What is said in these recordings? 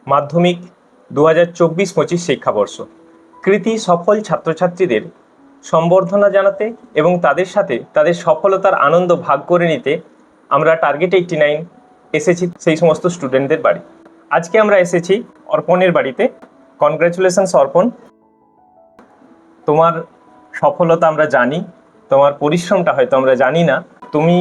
মাধ্যমিক 2024-25 শিক্ষাবর্ষ কৃতি সফল ছাত্রছাত্রীদের সম্বর্ধনা জানাতে এবং তাদের সাথে তাদের সফলতার আনন্দ ভাগ করে নিতে আমরা টার্গেট 89 এসেছি সেই সমস্ত স্টুডেন্টদের বাড়ি। আজকে আমরা এসেছি অর্পণের বাড়িতে। কনগ্রাচুলেশনস অর্পণ, তোমার সফলতা আমরা জানি, তোমার পরিশ্রমটা হয়তো আমরা জানি না। তুমি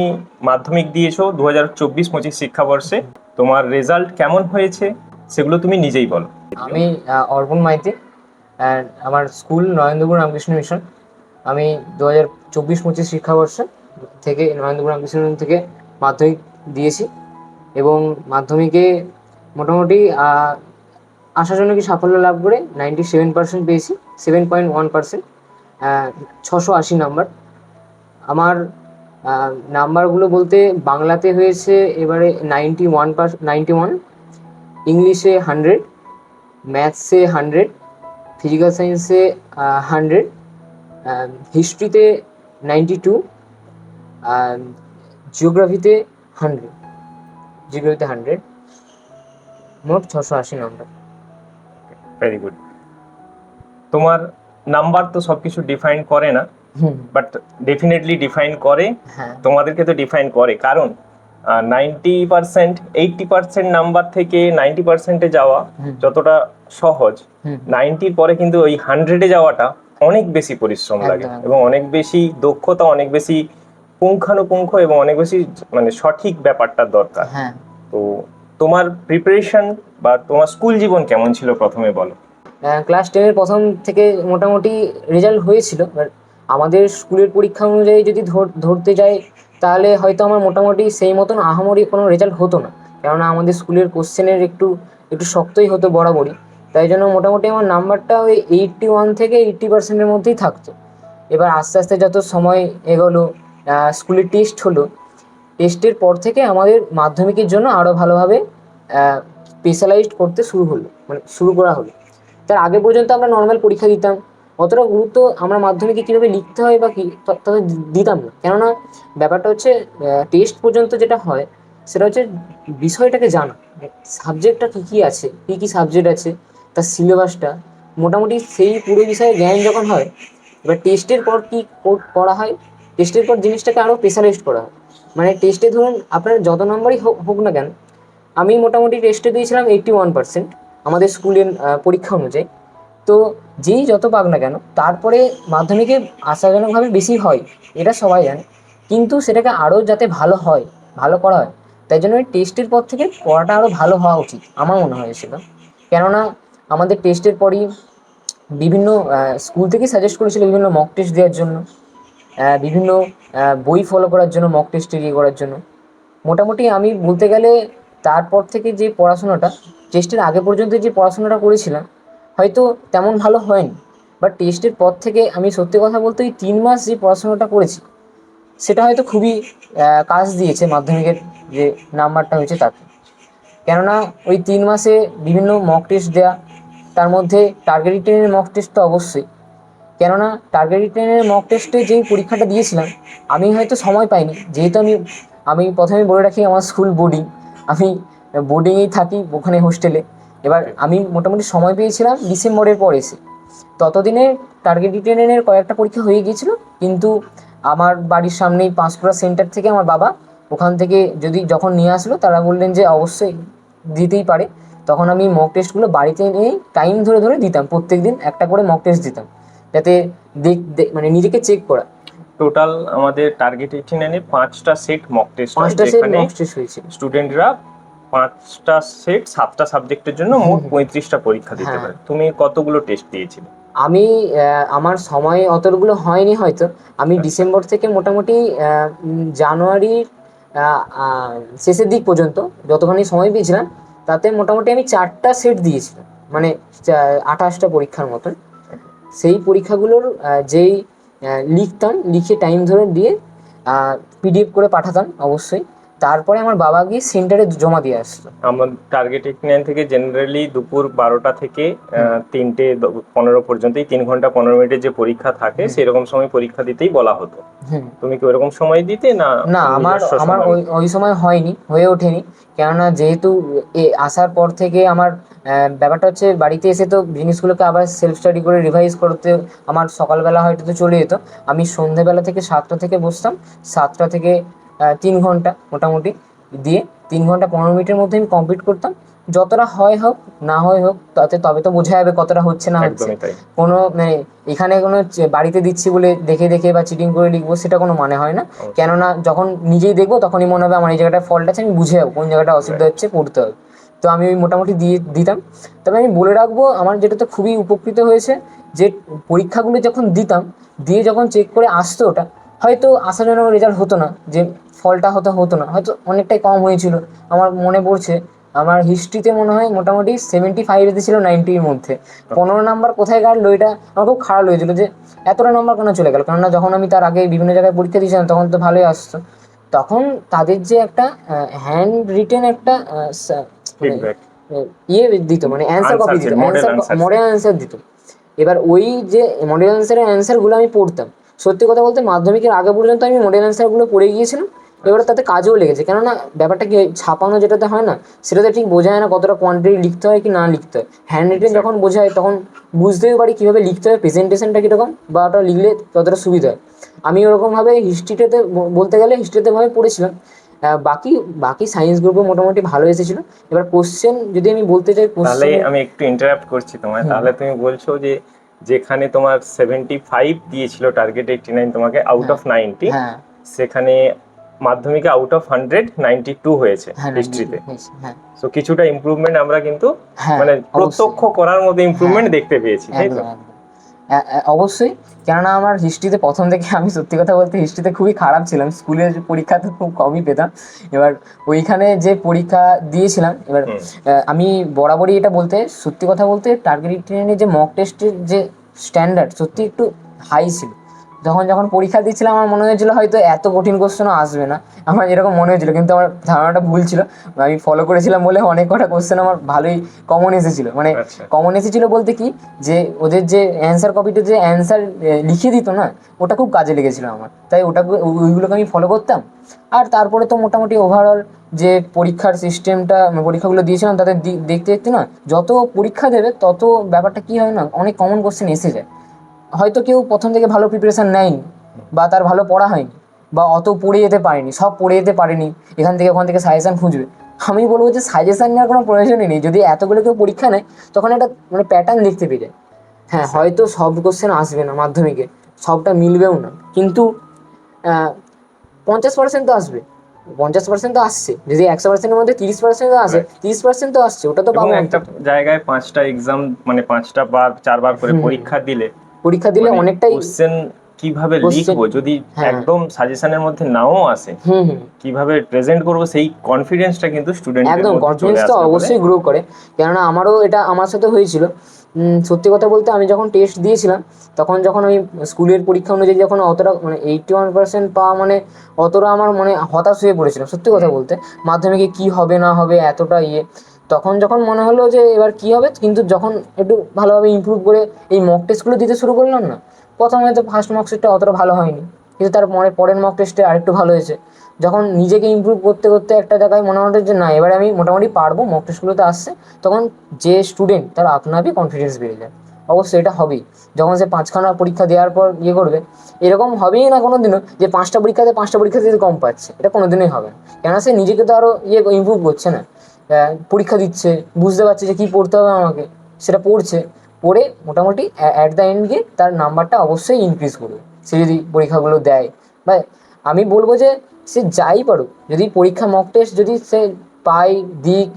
মাধ্যমিক দিয়েছো 2024-25 শিক্ষাবর্ষে, তোমার রেজাল্ট কেমন হয়েছে সেগুলো তুমি নিজেই বলো। আমি অর্পণ মাইতি, অ্যান্ড আমার স্কুল নরেন্দ্রপুর রামকৃষ্ণ মিশন। আমি 2024-25 শিক্ষাবর্ষে থেকে নরেন্দ্রপুর রামকৃষ্ণ মিশন থেকে মাধ্যমিক দিয়েছি এবং মাধ্যমিকে মোটামুটি আশাজনক সাফল্য লাভ করে 97% পেয়েছি, 7.1%, 680 নাম্বার। আমার নাম্বারগুলো বলতে বাংলাতে হয়েছে এবারে 91, ইংলিশে 100, ম্যাথসে 100, ফিজিক্যাল সায়েন্সে 100, হিস্ট্রিতে 92, জিওগ্রাফিতে 100, মোট 680 নাম্বার। Very good. তোমার নাম্বার তো সবকিছু ডিফাইন করে না, বাট ডেফিনেটলি ডিফাইন করে। হ্যাঁ, তোমাদেরকে তো ডিফাইন করে, কারণ 90%, 80% নাম্বার থেকে 90%-এ যাওয়া যতটা সহজ, 90-র পরে কিন্তু ওই 100-এ যাওয়াটা অনেক বেশি পরিশ্রম লাগে এবং অনেক বেশি দক্ষতা, অনেক বেশি পুঙ্খানুপুঙ্খ এবং অনেক বেশি মানে সঠিক ব্যাপারটার দরকার। হ্যাঁ। তো তোমার প্রিপারেশন বা তোমার স্কুল জীবন কেমন ছিল প্রথমে বলো। ক্লাস 10-এর প্রথম থেকে মোটামুটি রেজাল্ট হয়েছিল, বাট আমাদের স্কুলের পরীক্ষা অনুযায়ী যদি ধরতে যাই তাহলে হয়তো আমার মোটামুটি সেই মতন আহামরি কোনো রেজাল্ট হতো না, কেননা আমাদের স্কুলের কোশ্চেনের একটু শক্তই হতো বরাবরই। তাই জন্য মোটামুটি আমার নাম্বারটা ওই 81 থেকে 80%-এর মধ্যেই থাকতো। এবার আস্তে আস্তে যত সময় এগোলো, স্কুলের টেস্ট হলো, টেস্টের পর থেকে আমাদের মাধ্যমিকের জন্য আরও ভালোভাবে স্পেশালাইজড করতে শুরু করা হলো। তার আগে পর্যন্ত আমরা নর্মাল পরীক্ষা দিতাম, অতটা গুরুত্ব আমরা মাধ্যমিকে কীভাবে লিখতে হয় বা কী তত দিতাম না। কেননা ব্যাপারটা হচ্ছে টেস্ট পর্যন্ত যেটা হয় সেটা হচ্ছে বিষয়টাকে জানা, সাবজেক্টটা কী কী আছে, কী কী সাবজেক্ট আছে, তার সিলেবাসটা মোটামুটি সেই পুরো বিষয়ে জ্ঞান যখন হয়, এবার টেস্টের পর কী করা হয়, টেস্টের পর জিনিসটাকে আরও স্পেশালাইজড করা হয়। মানে টেস্টে ধরুন আপনার যত নম্বরই হোক না কেন, আমি মোটামুটি টেস্টে দিয়েছিলাম 81% আমাদের স্কুলের পরীক্ষা অনুযায়ী। তো যেই যত পাক না কেন তারপরে মাধ্যমিকে আশাজনকভাবে বেশি হয়, এটা সবাই জানে, কিন্তু সেটাকে আরও যাতে ভালো হয়, ভালো করা হয়, তাই জন্য ওই টেস্টের পর থেকে পড়াটা আরও ভালো হওয়া উচিত আমার মনে হয়েছিল। কেননা আমাদের টেস্টের পরই বিভিন্ন স্কুল থেকেই সাজেস্ট করেছিল বিভিন্ন মক টেস্ট দেওয়ার জন্য, বিভিন্ন বই ফলো করার জন্য, মক টেস্ট ইয়ে করার জন্য। মোটামুটি আমি বলতে গেলে তারপর থেকে যে পড়াশোনাটা, টেস্টের আগে পর্যন্ত যে পড়াশোনাটা করেছিলাম হয়তো তেমন ভালো হয়নি, বাট টেস্টের পর থেকে আমি সত্যি কথা বলতে ওই 3 মাস যে পড়াশোনাটা করেছি সেটা হয়তো খুবই কাজ দিয়েছে মাধ্যমিকের যে নাম্বারটা হয়েছে তাতে। কেননা ওই 3 মাসে বিভিন্ন মক টেস্ট দেওয়া, তার মধ্যে টার্গেট রিটেনের মক টেস্ট তো অবশ্যই। কেননা টার্গেট রিটেনের মক টেস্টে যেই পরীক্ষাটা দিয়েছিলাম আমি হয়তো সময় পাইনি, যেহেতু আমি প্রথমে বলে রাখি আমার স্কুল বোর্ডিং, আমি বোর্ডিংয়েই থাকি ওখানে হোস্টেলে। এবার আমি মোটামুটি সময় পেয়েছিলাম ডিসেম্বরের পর এসে, ততদিনে টার্গেট রিটেনের কয়েকটা পরীক্ষা হয়ে গিয়েছিল। কিন্তু আমার বাড়ির সামনেই পাঁশকুড়া সেন্টার থেকে আমার বাবা ওখান থেকে যখন নিয়ে আসলো তারা বললেন যে অবশ্যই দিতেই পারে। তখন আমি মক টেস্টগুলো বাড়িতে নিয়ে টাইম ধরে ধরে দিতাম, প্রত্যেক দিন একটা করে মক টেস্ট দিতাম, যাতে মানে নিজেকে চেক করা। টোটাল আমাদের টার্গেট 89-এ 5টা সেট মক টেস্ট, 5টা সেট মক টেস্ট হয়েছিল। স্টুডেন্টরা 5টা সেট 7টা সাবজেক্টের জন্য মোট 35টা পরীক্ষা দিতে পারে। তুমি কতগুলো টেস্ট দিয়েছিলে? আমি আমার সময় অতগুলো হয়নি হয়তো। আমি ডিসেম্বর থেকে মোটামুটি জানুয়ারির শেষের দিক পর্যন্ত যতখানি সময় পেয়েছিলাম তাতে মোটামুটি আমি 4টা সেট দিয়েছিলাম, মানে 28টা পরীক্ষার মতন। সেই পরীক্ষাগুলোর যেই লিখতাম, লিখে টাইম ধরে দিয়ে পিডিএফ করে পাঠাতাম অবশ্যই। তারপরে আমার বাবা গিয়ে সেন্টারে জমা দিয়ে আসতো। আমার টার্গেট 89 থেকে জেনারেলি দুপুর 12টা থেকে 3:15 পর্যন্ত, এই 3 ঘন্টা 15 মিনিটের যে পরীক্ষা থাকে সেরকম সময় পরীক্ষা দিতেই বলা হতো। তুমি কি ওরকম সময় দিতে না? না, আমার আমার ওই ওই সময় হয়নি, হয়ে ওঠেনি। কেননা যেহেতু আসার পর থেকে আমার ব্যাপারটা হচ্ছে বাড়িতে এসে তো জিনিসগুলোকে আবার সেলফ স্টাডি করে রিভাইজ করতে আমার সকালবেলা হয়তো তো চলে যেত। আমি সন্ধ্যেবেলা থেকে 7টা থেকে বসতাম, 7টা থেকে 3 ঘন্টা মোটামুটি দিয়ে 3 ঘন্টা 15 মিনিটের মধ্যে আমি কমপ্লিট করতাম। যতটা হয় হোক না হয় হোক, তবে তো বোঝা যাবে কতটা হচ্ছে না হচ্ছে। কোনো মানে এখানে কোনো বাড়িতে দিচ্ছি বলে দেখে দেখে বা চিটিং করে লিখবো সেটা কোনো মানে হয় না। কেননা যখন নিজেই দেখবো তখনই মনে হবে আমার এই জায়গাটা ফল্ট আছে, আমি বুঝে যাবো কোন জায়গাটা অসুবিধা হচ্ছে, পড়তে হবে। তো আমি ওই মোটামুটি দিতাম। তবে আমি বলে রাখবো, আমার যেটাতে খুবই উপকৃত হয়েছে যে পরীক্ষাগুলো যখন দিতাম, দিয়ে যখন চেক করে আসতো ওটা হয়তো আশাজনক রেজাল্ট হতো না, যে ফলটা হতো না, হয়তো অনেকটাই কম হয়েছিল। আমার মনে পড়ছে আমার হিস্ট্রিতে মনে হয় মোটামুটি 75 ছিল 90-র মধ্যে। 15 নাম্বার কোথায় কাটলো এটা আমার খুব খারাপ লেগেছিলো, যে এতটা নাম্বার কেন চলে গেল। কেননা যখন আমি তার আগে বিভিন্ন জায়গায় পরীক্ষা দিয়েছিলাম তখন তো ভালোই আসতো। তখন তাদের যে একটা হ্যান্ড রিটেন একটা ইয়ে দিত, মানে অ্যান্সার কপি দিত, মডেল অ্যান্সার দিত। এবার ওই যে মডেল অ্যান্সারের অ্যান্সারগুলো আমি পড়তাম। সত্যি কথা বলতে মাধ্যমিকের আগে পর্যন্ত আমি মডেল অ্যান্সারগুলো পড়ে গিয়েছিলাম। এবারে তাতে কাজেও লেগেছে, কেননা ব্যাপারটা কি ছাপানো যেটাতে হয় না, সেটাতে ঠিক বোঝা যায় না কতটা কোয়ান্টিটি লিখতে হয় কি না লিখতে হয়। হ্যান্ড রিটেন যখন বোঝায় তখন বুঝতেও পারি কীভাবে লিখতে হয়, প্রেজেন্টেশনটা কীরকম বা ওটা লিখলে কতটা সুবিধা হয়। আমি ওরকমভাবে হিস্ট্রিটাতে বলতে গেলে হিস্ট্রিতে ভাবে পড়েছিলাম। বাকি বাকি সায়েন্স গ্রুপে মোটামুটি ভালো এসেছিল। এবার কোশ্চেন যদি আমি বলতে চাই, তাহলে আমি একটু ইন্টারাপ্ট করছি তোমায়। তাহলে তুমি বলছো যে যেখানে তোমার 75 দিয়েছিল টার্গেট 89 তোমাকে আউট অফ 90, সেখানে মাধ্যমিকে আউট অফ 100 92 হয়েছে হিস্ট্রিতে। সো কিছুটা ইমপ্রুভমেন্ট আমরা কিন্তু মানে প্রত্যক্ষ করার মধ্যে ইমপ্রুভমেন্ট দেখতে পেয়েছি, তাই তো? অবশ্যই। কেননা আমার হিস্ট্রিতে প্রথম থেকে, আমি সত্যি কথা বলতে হিস্ট্রিতে খুবই খারাপ ছিলাম, স্কুলের পরীক্ষাতে খুব কমই পেতাম। এবার ওইখানে যে পরীক্ষা দিয়েছিলাম, এবার আমি বরাবরই এটা বলতে, সত্যি কথা বলতে টার্গেট ট্রেনের যে মক টেস্টের যে স্ট্যান্ডার্ড সত্যি একটু হাই ছিল। যখন পরীক্ষা দিচ্ছিলাম আমার মনে হয়েছিল হয়তো এত কঠিন কোশ্চেনও আসবে না, আমার এরকম মনে হয়েছিল। কিন্তু আমার ধারণাটা ভুল ছিল। আমি ফলো করেছিলাম বলে অনেক কটা কোশ্চেন আমার ভালোই কমন এসেছিলো। মানে কমন এসেছিলো বলতে কি, যে ওদের যে অ্যান্সার কপিতে যে অ্যান্সার লিখে দিত না, ওটা খুব কাজে লেগেছিলো আমার। তাই ওইগুলোকে আমি ফলো করতাম। আর তারপরে তো মোটামুটি ওভারঅল যে পরীক্ষার সিস্টেমটা, পরীক্ষাগুলো দিয়েছিলাম তাদের দেখতে দেখতে না, যত পরীক্ষা দেবে তত ব্যাপারটা কি হয় না, অনেক কমন কোশ্চেন এসে যায়। হয়তো কেউ প্রথম থেকে ভালো প্রিপারেশান নেয়নি, বা তার ভালো পড়া হয়নি, বা অত পড়ে যেতে পারেনি, সব পড়ে যেতে পারেনি, এখান থেকে ওখান থেকে সাজেশান খুঁজবে। আমি বলবো যে সাজেশান নেওয়ার কোনো প্রয়োজনই নেই। যদি এতগুলো কেউ পরীক্ষা নেয় তখন একটা মানে প্যাটার্ন দেখতে পেয়ে যায়। হ্যাঁ, হয়তো সব কোশ্চেন আসবে না মাধ্যমিকে, সবটা মিলবেও না, কিন্তু 50% তো আসবে, 50% তো আসছে। যদি 100%-এর মধ্যে 30% আসে, 30% তো আসছে, ওটা তো পাবো। একটা জায়গায় 5টা এক্সাম, মানে 5টা বার 4বার করে পরীক্ষা দিলে অনেকটাই কোশ্চেন কিভাবে লিখবো, যদি একদম সাজেশনের মধ্যে নাও আসে, কিভাবে প্রেজেন্ট করবো, সেই কনফিডেন্সটা কিন্তু স্টুডেন্টের একদম মধ্যে চলে কনফিডেন্স তো অবশ্যই গ্রো করে। কেননা আমারও এটা আমার সাথে হয়েছিল। সত্যি কথা বলতে আমি যখন টেস্ট দিয়েছিলাম, তখন যখন আমি স্কুলের পরীক্ষা অনুযায়ী যখন অতটা মানে 81% পাওয়া, মানে অতটা আমার মানে হতাশ হয়ে পড়েছিলাম সত্যি কথা বলতে। মাধ্যমিকে কি হবে না হবে এতটা তখন যখন মনে হলো যে এবার কি হবে, কিন্তু যখন একটু ভালোভাবে ইমপ্রুভ করে এই মক টেস্টগুলো দিতে শুরু করলাম না, প্রথমে হয়তো ফার্স্ট মক টেস্টটা অতটা ভালো হয়নি, কিন্তু তার পরের মক টেস্টে আরেকটু ভালো হয়েছে। যখন নিজেকে ইমপ্রুভ করতে করতে একটা জায়গায় মনে হতো যে না, এবারে আমি মোটামুটি পারবো, মক টেস্টগুলোতে আসছে, তখন যে স্টুডেন্ট তার আপনারই কনফিডেন্স বেড়ে যায়। অবশ্যই এটা হবেই। যখন সে 5খানা পরীক্ষা দেওয়ার পর করবে, এরকম হবেই না কোনো দিনও যে 5টা পরীক্ষাতে কম পাচ্ছে, এটা কোনো দিনই হবে না। কেননা সে নিজেকে তো আরও ইমপ্রুভ করছে না, পরীক্ষা দিচ্ছে, বুঝতে পারছে যে কী পড়তে হবে আমাকে, সেটা পড়ে মোটামুটি অ্যাট দ্য এন্ড গিয়ে তার নাম্বারটা অবশ্যই ইনক্রিজ করবে, সে যদি পরীক্ষাগুলো দেয়। বা আমি বলবো যে সে যাই পারুক, যদি পরীক্ষা মক টেস্ট যদি সে পায় দিক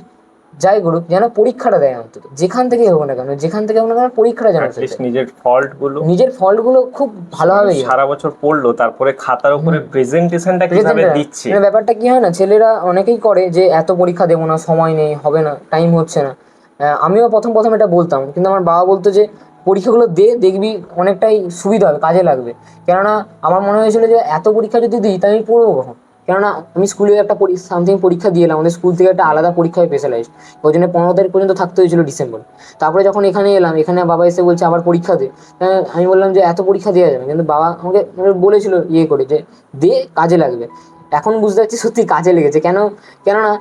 যাই করুক, যেন পরীক্ষাটা দেয়, অন্তত যেখান থেকে হোক না কেন, পরীক্ষাটা যেন নিজের ফল্টগুলো খুব ভালোভাবে সারা বছর পড়লো, তারপরে খাতার উপরে প্রেজেন্টেশনটা কিভাবে দিচ্ছে। ব্যাপারটা কি হয় না, ছেলেরা অনেকেই করে যে এত পরীক্ষা দেবো না, সময় নেই, হবে না, টাইম হচ্ছে না। আমিও প্রথম এটা বলতাম, কিন্তু আমার বাবা বলতো যে পরীক্ষাগুলো দেখবি অনেকটাই সুবিধা হবে, কাজে লাগবে। কেননা আমার মনে হয়েছিল যে এত পরীক্ষা যদি দিই তা আমি পড়বো কখন, কেননা আমি স্কুলে একটা সামথিং পরীক্ষা দিয়ে এলাম, আমাদের স্কুল থেকে একটা আলাদা পরীক্ষা হয় স্পেশালাইজড, ওই জন্য 15 তারিখ পর্যন্ত থাকতে হয়েছিল ডিসেম্বর। তারপরে যখন এখানে এলাম, এখানে বাবা এসে বলছে আবার পরীক্ষা দে। আমি বললাম যে এত পরীক্ষা দেওয়া যাবে, কিন্তু বাবা আমাকে বলেছিল ইয়ে করে যে দে, কাজে লাগবে। এখন বুঝতে পারছি সত্যি কাজে লেগেছে। কেননা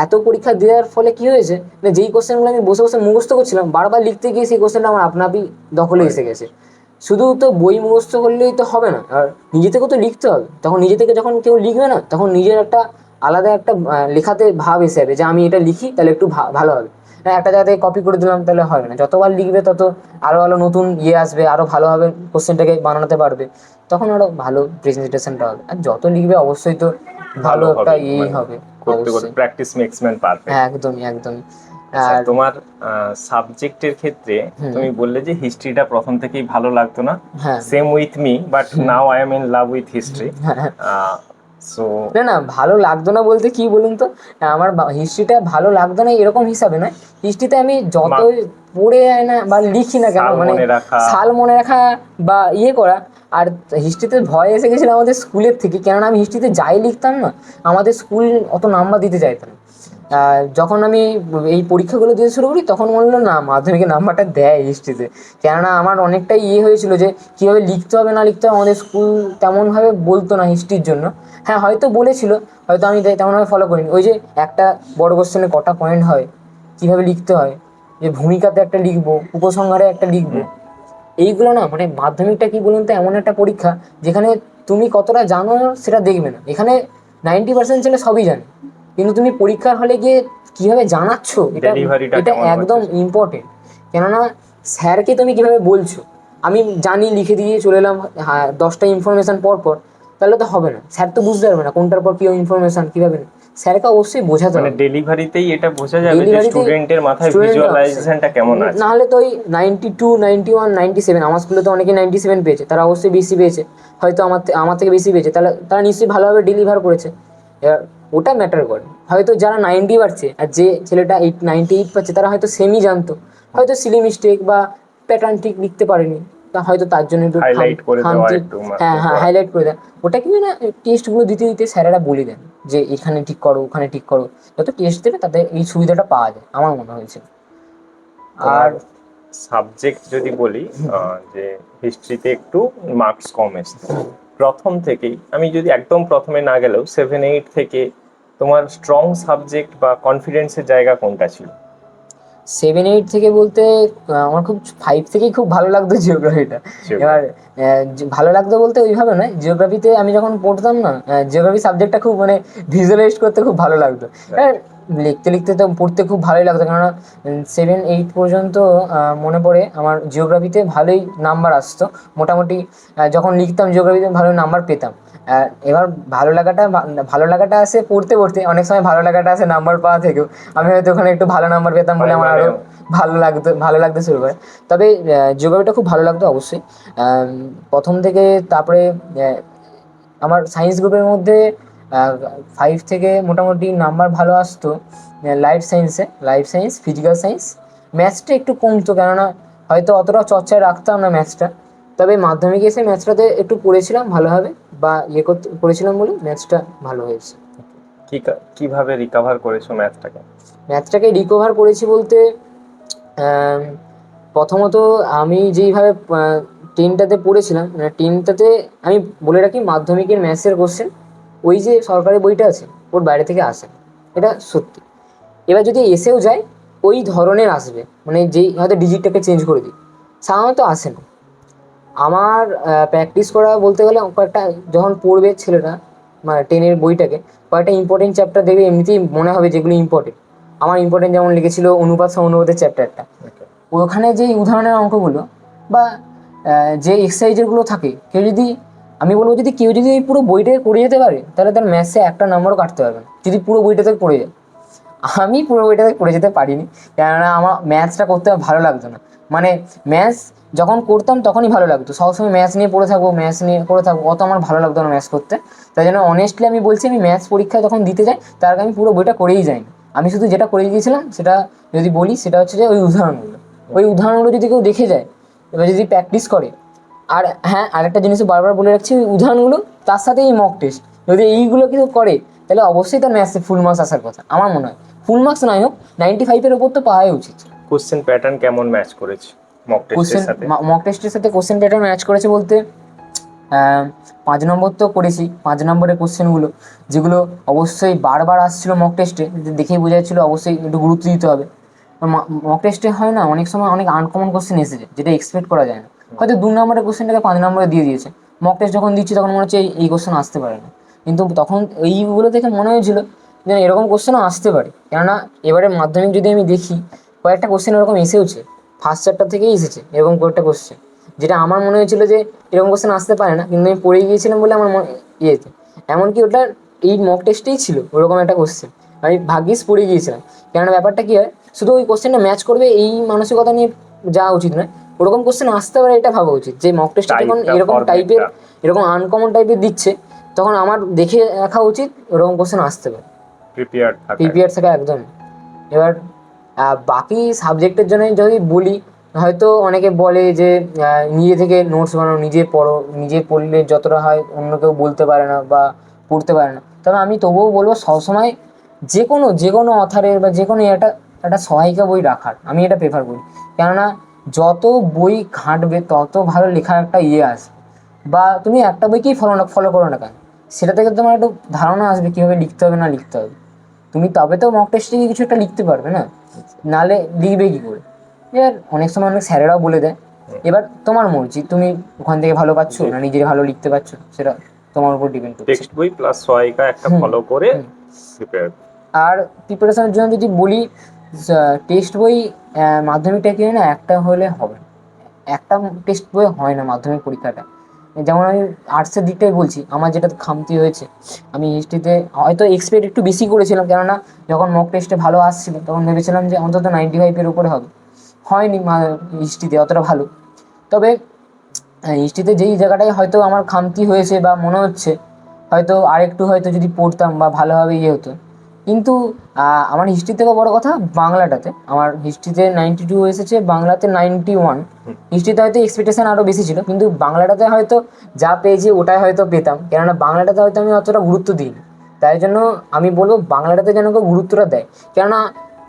এত পরীক্ষা দেওয়ার ফলে কি হয়েছে, মানে যেই কোশ্চেনগুলো আমি বসে বসে মুখস্থ করছিলাম, বারবার লিখতে গিয়ে সেই কোশ্চেনটা আমার আপনা আপনি দখলে এসে গেছে। শুধু তো বই মুখস্থ করলেই তো হবে না, আর নিজে থেকেও তো লিখতে হবে। তখন নিজে থেকে যখন কেউ লিখবে না, তখন নিজের একটা আলাদা একটা লেখাতে ভাব এসে যাবে যে আমি এটা লিখি তাহলে একটু ভালো হবে। হ্যাঁ, একটা জায়গায় কপি করে দিলাম তাহলে হবে না, যতবার লিখবে তত আরো আরো নতুন ইয়ে আসবে, আরো ভালোভাবে কোশ্চেনটাকে বানাতে পারবে, তখন আরো ভালো প্রেজেন্টেশনটা হবে। আর যত লিখবে অবশ্যই তো ভালো একটা ইয়েই হবে। করতে করতে প্র্যাকটিস মেক্স ম্যান পারফেক্ট। হ্যাঁ, একদমই একদমই। আচ্ছা, আর তোমার সাবজেক্টের ক্ষেত্রে তুমি বললে যে হিস্ট্রিটা প্রথম থেকেই ভালো লাগতো না। হ্যাঁ, same with me, but now I am in love with history. So না না, ভালো লাগতো না বলতে কি বলুন তো, আমার হিস্ট্রিটা ভালো লাগতো না এরকম হিসাবে নয়। হিস্ট্রিতে আমি যতই পড়ে যায় না বা লিখি না কেন, মানে সাল মনে রাখা বা ইয়ে করা। আর হিস্ট্রিতে ভয় এসে গেছিলো আমাদের স্কুলের থেকে, কেননা আমি হিস্ট্রিতে যাই লিখতাম না, আমাদের স্কুল অত নাম্বার দিতে চাইতো না। যখন আমি এই পরীক্ষাগুলো দিতে শুরু করি, তখন মনে হলো না মাধ্যমিকের নাম্বারটা দেয় হিস্ট্রিতে। কেননা আমার অনেকটাই ইয়ে হয়েছিল যে কীভাবে লিখতে হবে না লিখতে হবে, আমাদের স্কুল তেমনভাবে বলতো না হিস্ট্রির জন্য। হ্যাঁ, হয়তো বলেছিল, হয়তো আমি তেমনভাবে ফলো করিনি। ওই যে একটা বড় কোশ্চেনে কটা পয়েন্ট হয়, কীভাবে লিখতে হয়, যে ভূমিকাতে একটা লিখবো, উপসংহারে একটা লিখবো, এইগুলো না, মানে মাধ্যমিকটা কি বলুন তো এমন একটা পরীক্ষা যেখানে তুমি কতটা জানো সেটা দেখবে না। এখানে 90% ছেলে সবই জানে, কিন্তু তুমি পরীক্ষার হলে গিয়ে কীভাবে জানাচ্ছ, এটা একদম ইম্পর্টেন্ট। কেননা স্যারকে তুমি কীভাবে বলছো, আমি জানি লিখে দিয়ে চলে এলাম, হ্যাঁ 10টা ইনফরমেশান পর পর, তাহলে তো হবে না। স্যার তো বুঝতে পারবে না কোনটার পর কী ইনফরমেশান কীভাবে, স্যারকে অবশ্যই বোঝাতে হবে। ডেলিভারিতেই এটা বোঝা যাবে যে স্টুডেন্টের মাথায় ভিজুয়ালাইজেশনটা কেমন আছে। না হলে তো ওই 92, 91, 97, আমার স্কুলে তো অনেকে 97 পেয়েছে, তারা অবশ্যই বেশি পেয়েছে, হয়তো আমার থেকে বেশি পেয়েছে, তাহলে তারা নিশ্চয়ই ভালোভাবে ডেলিভার করেছে। এবার ওটা ম্যাটার করে। হয়তো যারা 90 পাচ্ছে আর যে ছেলেটা 98 পাচ্ছে, তারা হয়তো সেমই জানতো, হয়তো সিলি মিস্টেক বা প্যাটার্ন ঠিক লিখতে পারেনি, তা হয়তো তার জন্য একটু হাইলাইট করে দেওয়া, একটু হ্যাঁ হাইলাইট করে দেয়। ওটা কি না, টেস্টগুলো দিতে দিতে স্যারেরা বলে দেন যে এখানে ঠিক করো, ওখানে ঠিক করো। যত টেস্ট দেবে তাতে এই সুবিধাটা পাওয়া যায়, আমার মনে হয়েছে। আর সাবজেক্ট যদি বলি, যে হিস্ট্রিতে একটু মার্কস কম এসছে প্রথম থেকেই, আমি যদি একদম প্রথমে না গেলেও 7-8 থেকে তোমার স্ট্রং সাবজেক্ট বা কনফিডেন্সের জায়গা কোনটা ছিল? 7-8 থেকে বলতে আমার খুব 5 থেকেই খুব ভালো লাগতো জিওগ্রাফিটা। এবার ভালো লাগতো বলতে ওইভাবে নয়, জিওগ্রাফিতে আমি যখন পড়তাম না, জিওগ্রাফি সাবজেক্টটা খুব মানে ভিজুয়ালাইজ করতে খুব ভালো লাগতো। লিখতে লিখতে তো পড়তে খুব ভালোই লাগতো, কেননা 7-8 পর্যন্ত মনে পড়ে আমার জিওগ্রাফিতে ভালোই নাম্বার আসতো মোটামুটি। যখন লিখতাম জিওগ্রাফিতে ভালো নাম্বার পেতাম। এবার ভালো লাগাটা আসে পড়তে পড়তে, অনেক সময় ভালো লাগাটা আসে নাম্বার পাওয়া থেকেও। আমি হয়তো ওখানে একটু ভালো নাম্বার পেতাম বলে আমার আরও ভালো লাগতে শুরু করে। তবে জিওগ্রাফিটা খুব ভালো লাগতো অবশ্যই প্রথম থেকে। তারপরে আমার সায়েন্স গ্রুপের মধ্যে 5 থেকে মোটামুটি নাম্বার ভালো আসতো লাইফ সায়েন্স, ফিজিক্যাল সায়েন্স। ম্যাথসটা একটু কমতো, কেননা হয়তো অতটা চর্চায় রাখতাম না ম্যাথসটা। তবে মাধ্যমিকে এসে ম্যাথসটাতে একটু পড়েছিলাম ভালোভাবে, বা করেছিলাম বলে ম্যাথসটা ভালো হয়েছে। কিভাবে রিকভার করেছো ম্যাথসটাকে রিকভার করেছি বলতে, প্রথমত আমি যেইভাবে 10টাতে পড়েছিলাম, মানে 10টাতে আমি বলে রাখি মাধ্যমিকের ম্যাথসের কোশ্চেন ওই যে সরকারি বইটা আছে ওর বাইরে থেকে আসে, এটা সত্যি। এবার যদি এসেও যায় ওই ধরনের আসবে, মানে যেই হয়তো ডিজিটটাকে চেঞ্জ করে দিই, সাধারণত আসে না। আমার প্র্যাকটিস করা বলতে গেলে কয়েকটা, যখন পড়বে ছেলেটা মানে 10-এর বইটাকে, কয়েকটা ইম্পর্টেন্ট চ্যাপ্টার দেখবে এমনিতেই মনে হবে যেগুলো ইম্পর্টেন্ট। আমার ইম্পর্টেন্ট যেমন লিখেছিল অনুপাত সমানুপাতের চ্যাপ্টারটা, ওখানে যেই উদাহরণের অঙ্কগুলো বা যে এক্সারসাইজেরগুলো থাকে, আমি বলবো যদি কেউ যদি এই পুরো বইটাকে করে যেতে পারে, তাহলে তার ম্যাথসে একটা নাম্বারও কাটতে পারবে না, যদি পুরো বইটা থেকে পড়ে যায়। আমি পুরো বইটাতে পড়ে যেতে পারিনি, কেননা আমার ম্যাথসটা করতে ভালো লাগতো না। মানে ম্যাথস যখন করতাম তখনই ভালো লাগতো, সবসময় ম্যাথস নিয়ে পড়ে থাকবো, ম্যাথস নিয়ে করে থাকবো, অত আমার ভালো লাগতো না ম্যাথস করতে। তাই জন্য অনেস্টলি আমি বলছি, আমি ম্যাথস পরীক্ষায় যখন দিতে যাই তার আগে আমি পুরো বইটা করেই যাইনি। আমি শুধু যেটা করে গিয়েছিলাম সেটা যদি বলি, সেটা হচ্ছে যে ওই উদাহরণগুলো যদি কেউ দেখে যায়, এবার যদি প্র্যাকটিস করে। আর হ্যাঁ, আরেকটা জিনিসও বারবার বলে রাখছি, ওই উদাহরণগুলো তার সাথে এই মক টেস্ট, যদি এইগুলো কিছু করে তাহলে অবশ্যই তার ম্যাথসে ফুল মার্কস আসার কথা আমার মনে হয়। ফুল মার্কস নয় হোক, 95-এর ওপর তো পাওয়াই উচিত। কোশ্চেন প্যাটার্ন কেমন ম্যাচ করেছে মক টেস্টের সাথে? মক টেস্টের সাথে কোশ্চেন প্যাটার্ন ম্যাচ করেছে বলতে 5 নম্বর তো করেছি, 5 নম্বরের কোশ্চেনগুলো যেগুলো অবশ্যই বারবার আসছিল মক টেস্টে, দেখেই বোঝা যাচ্ছিলো অবশ্যই একটু গুরুত্ব দিতে হবে। মক টেস্টে হয় না অনেক সময় অনেক আনকমন কোশ্চেন এসেছে যেটা এক্সপেক্ট করা যায় না, হয়তো 2 নম্বরের কোশ্চেনটাকে 5 নম্বরে দিয়ে দিয়েছে। মক টেস্ট যখন দিচ্ছি তখন মনে হচ্ছে এই কোশ্চেন আসতে পারে না, কিন্তু তখন এইগুলো দেখে মনে হয়েছিল যে এরকম কোশ্চেনও আসতে পারে। কেননা এবারে মাধ্যমিক যদি আমি দেখি কয়েকটা কোশ্চেন এরকম এসেওছে, ফার্স্ট চ্যাপ্টার থেকেই এসেছে এরকম কয়েকটা কোশ্চেন, যেটা আমার মনে হয়েছিল যে এরকম কোশ্চেন আসতে পারে না, কিন্তু আমি পড়ে গিয়েছিলাম বলে আমার ইয়েতে এমনকি ওটা এই মক টেস্টেই ছিল ওরকম একটা কোশ্চেন, আমি ভাগ্যিস পড়ে গিয়েছিলাম। কেননা ব্যাপারটা কী হয়, শুধু ওই কোশ্চেনটা ম্যাচ করবে এই মানসিকতা নিয়ে যাওয়া উচিত নয়, ওরকম কোশ্চেন আসতে পারে এটা ভাবা উচিত যে মক টেস্টে যখন এরকম টাইপের এরকম আনকমন টাইপের দিচ্ছে তখন আমার দেখে রাখা উচিত ওরকম কোশ্চেন আসতে পারে, প্রিপেয়ার থাকা একদম। এবার বাকি সাবজেক্টের জন্য যদি বলি, হয়তো অনেকে বলে যে নিজে থেকে নোটস বানাও, নিজে পড়ো, নিজে পড়লে যতটা হয় অন্য কেউ বলতে পারে না বা পড়তে পারে না। তবে আমি তবুও বলবো সবসময় যে কোনো অথারের বা যে কোনো একটা সহায়িকা বই রাখার আমি এটা প্রেফার করি। কেননা যত বই ঘাঁটবে তত ভালো লেখার একটা আসবে, বা তুমি একটা বইকেই ফলো করো না কেন, সেটা থেকে তোমার একটু ধারণা আসবে কীভাবে লিখতে হবে না লিখতে হবে। তুমি তবে তো মক টেস্টে কিছু একটা লিখতে পারবে না, নালে লিখবে কী করে। এবার অনেক সময় অনেক স্যারেরাও বলে দেয়, এবার তোমার মর্জি, তুমি ওখান থেকে ভালো পাচ্ছ না নিজের ভালো লিখতে পারছো, সেটা তোমার উপর ডিপেন্ড করছে। টেক্সট বই প্লাস সহায়িকা একটা ফলো করে প্রিপেয়ার। আর প্রিপারেশনের জন্য যদি বলি, টেক্সট বই মাধ্যমিকটা কি হয় না, একটা হলে হবে, একটা টেক্সট বই হয় না মাধ্যমিক পরীক্ষাটা। যেমন আমি আর্টসের দিকটাই বলছি, আমার যেটা খামতি হয়েছে, আমি হিস্ট্রিতে হয়তো এক্সপেক্ট একটু বেশি করেছিলাম, কেননা যখন মক টেস্টে ভালো আসছিল তখন ভেবেছিলাম যে অন্তত 95-এর উপরে হবে, হয়নি হিস্ট্রিতে অতটা ভালো। তবে হিস্ট্রিতে যেই জায়গাটায় হয়তো আমার খামতি হয়েছে বা মনে হচ্ছে হয়তো আরেকটু হয়তো যদি পড়তাম বা ভালোভাবে হতো, কিন্তু আমার হিস্ট্রি থেকেও বড় কথা বাংলাটাতে আমার হিস্ট্রিতে 92 এসেছে, বাংলাতে 91। হিস্ট্রিতে হয়তো এক্সপেকটেশন আরও বেশি ছিল, কিন্তু বাংলাটাতে হয়তো যা পেয়েছি ওটাই হয়তো পেতাম, কেননা বাংলাটাতে হয়তো আমি অতটা গুরুত্ব দিইনি। তাই জন্য আমি বলবো বাংলাটাতে যেন কেউ গুরুত্বটা দেয়, কেননা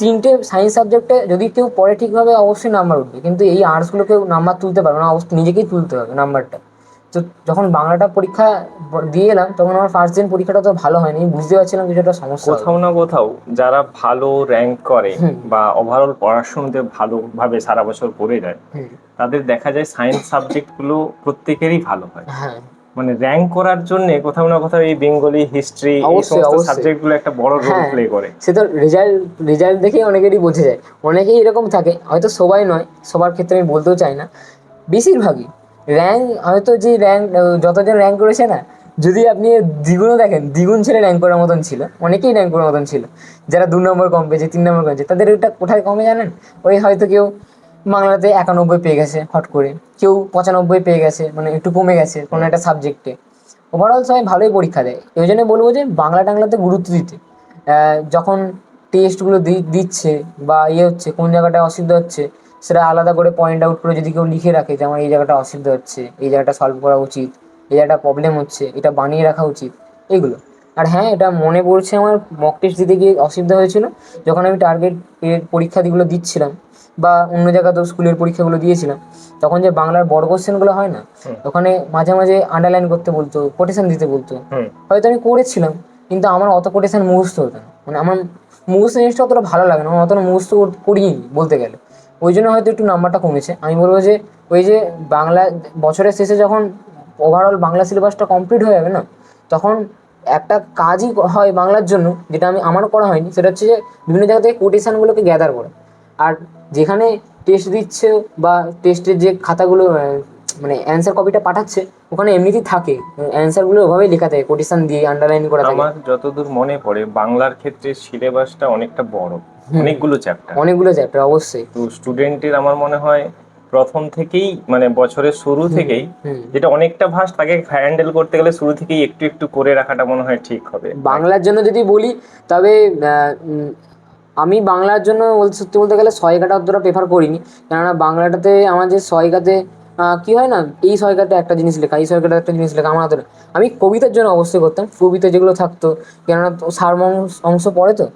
3টে সায়েন্স সাবজেক্টে যদি কেউ পড়ে ঠিকভাবে অবশ্যই নাম্বার উঠবে, কিন্তু এই আর্টসগুলো কেউ নাম্বার তুলতে পারবে না, অবশ্যই নিজেকেই তুলতে হবে নাম্বারটা। তো যখন বাংলাটা পরীক্ষা দিয়ে এলাম তখন আমার ফার্স্ট দিন পরীক্ষাটা তো ভালো হয়নি, বুঝতে পারছিলাম কিছুটা সমস্যা। কোথাও না কোথাও যারা ভালো র্যাঙ্ক করে বা ওভারঅল পড়াশোনাতে ভালোভাবে সারা বছর পড়ে যায়, তাদের দেখা যায় সায়েন্স সাবজেক্টগুলো প্রত্যেকেরই ভালো হয়। মানে র্যাঙ্ক করার জন্য কোথাও না কোথাও এই বেঙ্গলি, হিস্ট্রি, এই সমস্ত সাবজেক্টগুলো একটা বড় রোল প্লে করে। সে তো রেজাল্ট দেখেই অনেকেরই বোঝা যায়, অনেকেই এরকম থাকে, হয়তো সবাই নয়, সবার ক্ষেত্রে আমি বলতেও চাই না, বেশিরভাগই র্যাঙ্ক হয়তো যে যতজন র্যাঙ্ক করেছে না, যদি আপনি দ্বিগুণও দেখেন, দ্বিগুণ ছেলে র্যাঙ্ক করার মতন ছিল, অনেকেই র্যাঙ্ক করার মতন ছিল। যারা 2 নম্বর কম পেয়েছে, 3 নম্বর কমেছে, তাদের ওইটা কোথায় কমে জানেন, ওই হয়তো কেউ বাংলাতে 91 পেয়ে গেছে হট করে, কেউ 95 পেয়ে গেছে, মানে একটু কমে গেছে কোনো একটা সাবজেক্টে। ওভারঅল সবাই ভালোই পরীক্ষা দেয়, ওই জন্য বলবো যে টাংলাতে গুরুত্ব দিতে, যখন টেস্টগুলো দিচ্ছে বা হচ্ছে কোন জায়গাটায় অসুবিধা হচ্ছে সেটা আলাদা করে পয়েন্ট আউট করে যদি কেউ লিখে রাখে যে আমার এই জায়গাটা অসুবিধা হচ্ছে, এই জায়গাটা সলভ করা উচিত, এই জায়গাটা প্রবলেম হচ্ছে, এটা বানিয়ে রাখা উচিত, এগুলো। আর হ্যাঁ, এটা মনে পড়ছে আমার মক টেস্ট দিতে গিয়ে অসুবিধা হয়েছিল যখন আমি টার্গেট পরীক্ষাগুলো দিচ্ছিলাম বা অন্য জায়গাতেও স্কুলের পরীক্ষাগুলো দিয়েছিলাম, তখন যে বাংলার বড় কোশ্চেনগুলো হয় না, ওখানে মাঝে মাঝে আন্ডারলাইন করতে বলতো, কোটেশন দিতে বলতো, হয়তো আমি করেছিলাম কিন্তু আমার অত কোটেশন মুখস্থ হতো না, মানে আমার মুখস্থ জিনিসটা অতটা ভালো লাগে না, আমার অতটা মুখস্থ করিনি বলতে গেলে, ওই জন্য হয়তো একটু নাম্বারটা কমেছে। আমি বলবো যে ওই যে বাংলা বছরের শেষে যখন ওভারঅল বাংলা সিলেবাসটা কমপ্লিট হয়ে যাবে না, তখন একটা কাজই হয় বাংলার জন্য, যেটা আমারও করা হয়নি, সেটা হচ্ছে যে বিভিন্ন জায়গা থেকে কোটেশানগুলোকে গ্যাদার করে, আর যেখানে টেস্ট দিচ্ছে বা টেস্টের যে খাতাগুলো মানে অ্যান্সার কপিটা পাঠাচ্ছে ওখানে এমনিতেই থাকে অ্যান্সারগুলো ওভাবেই লেখা থাকে, কোটেশন দিয়ে আন্ডারলাইন করা থাকে। আমার যতদূর মনে পড়ে বাংলার ক্ষেত্রে সিলেবাসটা অনেকটা বড়, অনেকগুলো চ্যাপ্টার অবশ্যই। তো স্টুডেন্টের আমার মনে হয় প্রথম থেকেই মানে বছরের শুরু থেকেই যেটা অনেকটা ভাস্ট, তাকে হ্যান্ডেল করতে গেলে শুরু থেকেই একটু একটু করে রাখাটা মনে হয় ঠিক হবে। বাংলার জন্য যদি বলি তবে আমি বাংলার জন্য সত্যি বলতে গেলে সহায়িকাটা অতটা প্রেফার করিনি, কেননা বাংলাটাতে আমার যে সহায়িকাতে কি হয় না, এই সহায়িকাতে একটা জিনিস লেখা, এই সহায়িকাতে একটা জিনিস লেখা, আমার হাতে না। আমি কবিতার জন্য অবশ্যই করতাম, কবিতা যেগুলো থাকতো, কেননা তো অংশ পড়ে তো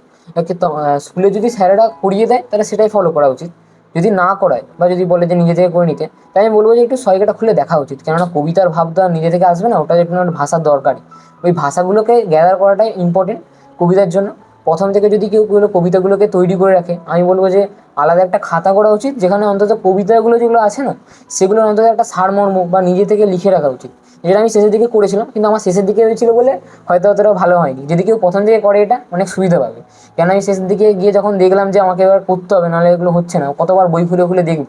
স্কুলে যদি স্যারেরা করিয়ে দেয় তাহলে সেটাই ফলো করা উচিত। যদি না করায় বা যদি বলে যে নিজে থেকে করে নিতে, তাই আমি বলবো যে একটু সহায়িকাটা খুলে দেখা উচিত, কেননা কবিতার ভাব তো আর নিজে থেকে আসবে না, ওটা একটু ভাষার দরকারি। ওই ভাষাগুলোকে গ্যাদার করাটাই ইম্পর্টেন্ট কবিতার জন্য। প্রথম থেকে যদি কেউ কবিতাগুলোকে তৈরি করে রাখে, আমি বলবো যে আলাদা একটা খাতা করা উচিত, যেখানে অন্তত কবিতাগুলো যেগুলো আছে না, সেগুলোর অন্তত একটা সারমর্ম বা নিজে থেকে লিখে রাখা উচিত। যেটা আমি শেষের দিকে করেছিলাম, কিন্তু আমার শেষের দিকে হয়েছিল বলে হয়তো অতটা ভালো হয়নি। যদি কেউ প্রথম থেকে করে এটা অনেক সুবিধা পাবে, কেন আমি শেষের দিকে গিয়ে যখন দেখলাম যে আমাকে এবার করতে হবে, নাহলে এগুলো হচ্ছে না, কতবার বই খুলে খুলে দেখব।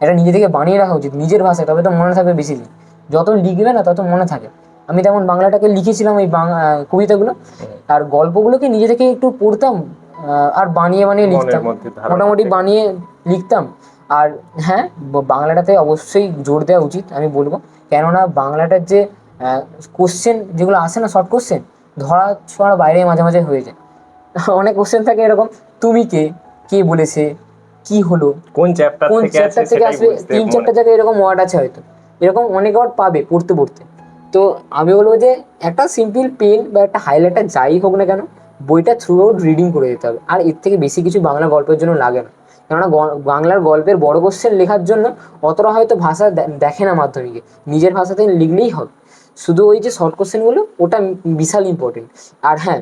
এটা নিজে থেকে বানিয়ে রাখা উচিত নিজের ভাষায়, তবে তো মনে থাকবে বেশি দিন। যত লিখবে না তত মনে থাকে। আমি তেমন বাংলাটাকে লিখেছিলাম এই কবিতাগুলো, আর গল্পগুলোকে নিজে থেকে একটু পড়তাম, আর বানিয়ে বানিয়ে লিখতাম, মোটামুটি বানিয়ে লিখতাম। আর হ্যাঁ, বাংলাটাতে অবশ্যই জোর দেওয়া উচিত আমি বলবো, কেননা বাংলাটার যে কোশ্চেন যেগুলো আসে না, শর্ট কোশ্চেন, ধরা ছোঁয়ার বাইরে মাঝে মাঝে হয়ে যায়। অনেক কোশ্চেন থাকে এরকম, তুমি কে, কে বলেছে, কি হলো, কোন চ্যাপ্টার থেকে আসবে, 3-4টা জায়গায় এরকম ওয়ার্ড আছে হয়তো, এরকম অনেক ওয়ার্ড পাবে পড়তে পড়তে। তো আমি বলবো যে একটা সিম্পল পেন বা একটা হাইলাইটার যাই হোক না কেন, বইটা থ্রু আউট রিডিং করে দিতে হবে। আর এর থেকে বেশি কিছু বাংলা গল্পের জন্য লাগে না, কেননা বাংলার গল্পের বড় কোশ্চেন লেখার জন্য অতটা হয়তো ভাষা দেখে না মাধ্যমিকে, নিজের ভাষাতে লিখলেই হবে। শুধু ওই যে শর্ট কোশ্চেনগুলো, ওটা বিশাল ইম্পর্টেন্ট। আর হ্যাঁ,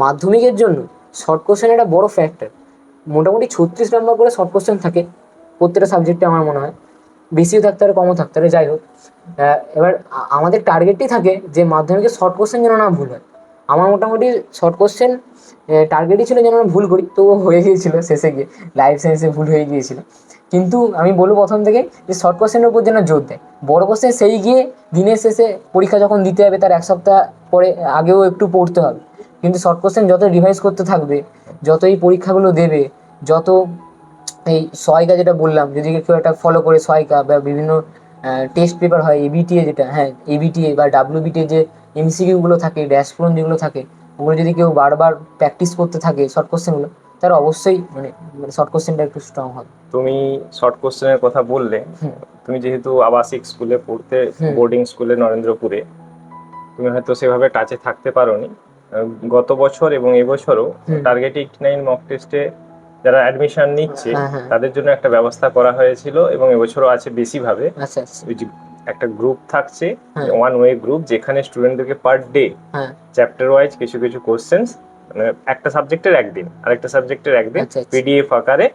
মাধ্যমিকের জন্য শর্ট কোশ্চেন একটা বড় ফ্যাক্টর। মোটামুটি 36 নম্বর করে শর্ট কোশ্চেন থাকে প্রত্যেকটা সাবজেক্টে, আমার মনে হয় বেশিও থাকতে পারে কমও থাকতে পারে, যাই হোক। এবার আমাদের টার্গেটই থাকে যে মাধ্যমিকের শর্ট কোশ্চেন যেন না ভুল হয়। আমার মোটামুটি শর্ট কোশ্চেন টার্গেটই ছিল যেন আমি ভুল করি, তো হয়ে গিয়েছিল শেষে গিয়ে, লাইফ সায়েন্সে ভুল হয়ে গিয়েছিল। কিন্তু আমি বলবো প্রথম থেকে যে শর্ট কোশ্চেনের উপর যেন জোর দেয়। বড় কোশ্চেন সেই গিয়ে দিনের শেষে পরীক্ষা যখন দিতে হবে তার 1 সপ্তাহ পরে আগেও একটু পড়তে হবে, কিন্তু শর্ট কোশ্চেন যত রিভাইজ করতে থাকবে, যত এই পরীক্ষাগুলো দেবে, যত এই সহায়িকা যেটা বললাম, যদি কেউ একটা ফলো করে সহায়িকা বা বিভিন্ন টেস্ট পেপার হয়, এবিটিএ যেটা, হ্যাঁ এবিটিএ বা ডাব্লিউবিটিএ যে এমসিকিউগুলো থাকে, ড্যাশ প্রোন যেগুলো থাকে, ওগুলো যদি কেউ বারবার প্র্যাকটিস করতে থাকে শর্ট কোশ্চেনগুলো, তার অবশ্যই মানে শর্ট কোশ্চেনটা একটু স্ট্রং হবে। তুমি শর্ট কোশ্চেনের কথা বললে, তুমি যেহেতু আবাসিক স্কুলে পড়তে, বোর্ডিং স্কুলে নরেন্দ্রপুরে, তুমি হয়তো সেভাবে টাচে থাকতে পারোনি। গত বছর এবং এবছরও টার্গেট 89 মক টেস্টে যারা অ্যাডমিশন নিচ্ছে তাদের জন্য একটা ব্যবস্থা করা হয়েছিল, এবং এবছরও আছে বেশিভাবে। ওই যে একটা গ্রুপ থাকছে, ওয়ান ওয়ে গ্রুপ, যেখানে স্টুডেন্টদেরকে পার ডে চ্যাপ্টার ওয়াইজ কিছু কিছু কোশ্চেন্স, মানে একটা সাবজেক্টের একদিন আরেকটা সাবজেক্টের একদিন পিডিএফ আকারে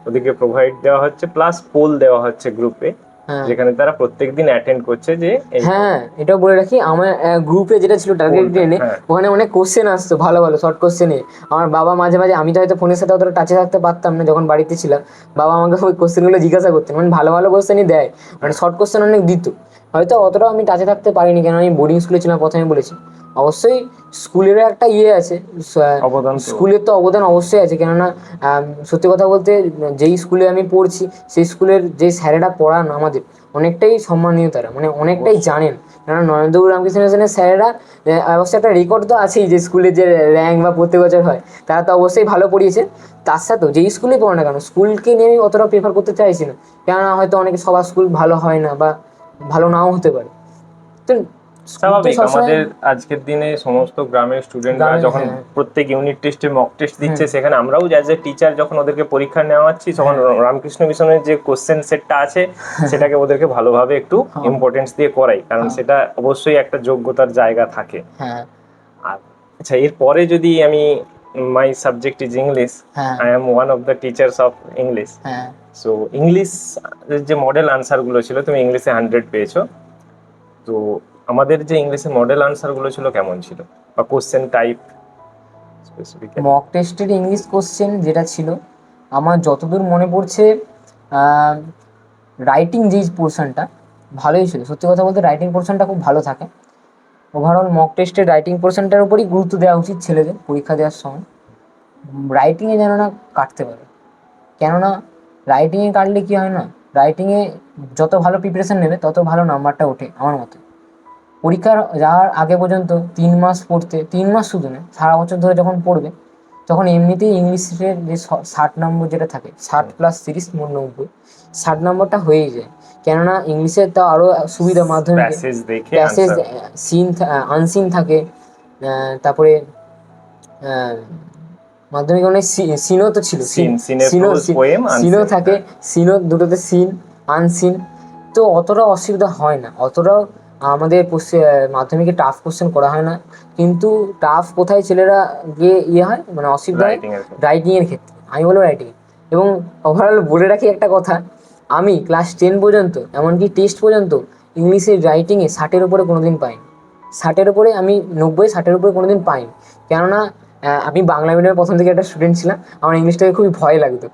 ওদেরকে প্রোভাইড দেওয়া হচ্ছে, প্লাস পোল দেওয়া হচ্ছে গ্রুপে, যেখানে তারা প্রত্যেকদিন অ্যাটেন্ড করছে। যে হ্যাঁ, এটাও বলে রাখি, আমার গ্রুপে যেটা ছিল টার্গেট ট্রেনে, ওখানে অনেক কোশ্চেন আসতো ভালো ভালো শর্ট কোশ্চেনে। আমার বাবা মাঝে মাঝে, আমি তো হয়তো ফোনের সাথে অতটা টাচে থাকতে পারতাম না যখন বাড়িতে ছিলাম, বাবা আমাকে ওই কোশ্চেনগুলো জিজ্ঞাসা করতেন, মানে ভালো ভালো কোশ্চেনই দেয়, মানে শর্ট কোশ্চেন অনেক দিত। হয়তো অতটাও আমি টাচে থাকতে পারিনি, কেন আমি বোর্ডিং স্কুলে ছিলাম, প্রথমে বলেছি। অবশ্যই স্কুলেরও একটা ইয়ে আছে, স্কুলের তো অবদান অবশ্যই আছে, কেননা সত্যি কথা বলতে যেই স্কুলে আমি পড়ছি সেই স্কুলের যে স্যারেরা পড়ান আমাদের, অনেকটাই সম্মানীয়, তারা মানে অনেকটাই জানেন। কেননা নরেন্দ্রপুর রামকৃষ্ণ মিশনের স্যারেরা অবশ্যই একটা রেকর্ড তো আছেই, যে স্কুলে যে র্যাঙ্ক বা প্রত্যেক বছর হয়, তারা তো অবশ্যই ভালো পড়িয়েছে। তার সাথেও যেই স্কুলেই পড়ে না কেন, স্কুলকে নিয়ে আমি অতটা প্রেফার করতে চাইছি না, কেননা হয়তো অনেকে সবার স্কুল ভালো হয় না বা ভালো নাও হতে পারে। তো স্বাভাবিক, আমাদের আজকের দিনে সমস্ত গ্রামের স্টুডেন্টরা যখন প্রত্যেক ইউনিট টেস্টে মক টেস্ট দিচ্ছে, সেখানে আমরাও অ্যাজ এ টিচার যখন ওদেরকে পরীক্ষা নেওয়া হচ্ছি, তখন রামকৃষ্ণ মিশনের যে কোশ্চেন সেটটা আছে সেটাকে ওদেরকে ভালোভাবে একটু ইম্পর্টেন্স দিয়ে করাই, কারণ সেটা অবশ্যই একটা যোগ্যতার জায়গা থাকে। আর আচ্ছা, এরপরে যদি আমি, my subject is English, I am one of the teachers of English. So English যে মডেল আনসারগুলো ছিল, তুমি ইংলিশে 100 পেয়েছো, তো আমাদের যে ইংলিশে মডেল আনসারগুলো ছিল কেমন ছিল, বা কোশ্চেন টাইপ স্পেসিফিক্যালি? মক টেস্টের ইংলিশ কোশ্চেন যেটা ছিল, আমার যতদূর মনে পড়ছে, রাইটিং যেই পোর্শনটা ভালোই ছিল। সত্যি কথা বলতে রাইটিং পোর্শনটা খুব ভালো থাকে। ওভারঅল মক টেস্টের রাইটিং পোর্শনটার উপরই গুরুত্ব দেওয়া উচিত ছেলেদের পরীক্ষা দেওয়ার সময়। রাইটিংয়ে যেন না কাটতে পারে, কেননা রাইটিংয়ে কাটলে কী হয় না, রাইটিংয়ে যত ভালো প্রিপারেশান নেবে তত ভালো নাম্বারটা ওঠে আমার মতে। পরীক্ষার যাওয়ার আগে পর্যন্ত 3 মাস পড়তে, 3 মাস শুধু না, সারা বছর ধরে যখন পড়বে, তখন এমনিতেই ইংলিশের যে 60 নম্বর যেটা থাকে, 60 + 30 মোট 90, 60 নম্বরটা হয়েই যায়। কেননা ইংলিশের তো আরও সুবিধা, মাধ্যমিকে প্যাসেজ দেখে প্যাসেজ, আনসার। সিন, আনসিন থাকে, তারপরে মাধ্যমিকে অনেক সিনও তো ছিল, সিনের সিনও প্রোজ পোয়েম সিনও আনসিন। থাকে, সিনও দুটোতে সিন, আনসিন। তো অতটা অসুবিধা হয় না, অতটাও আমাদের মাধ্যমিকে টাফ কোশ্চেন করা হয় না। কিন্তু টাফ কোথায় ছেলেরা গিয়ে হয়, মানে অসুবিধা হয় রাইটিং এর ক্ষেত্রে। রাইটিংয়ের ক্ষেত্রে, আমি বলবো রাইটিং। এবং ওভারঅল বলে রাখি একটা কথা, আমি ক্লাস 10 পর্যন্ত, এমনকি টেস্ট পর্যন্ত, ইংলিশের রাইটিংয়ে 60-এর উপরে কোনোদিন পাইনি। 60-এর উপরে আমি 90, 60-এর উপরে কোনোদিন পাইনি। কেননা আমি বাংলা মিডিয়ামের প্রথম থেকে একটা স্টুডেন্ট ছিলাম, আমার ইংলিশটাকে খুবই ভয় লাগতো।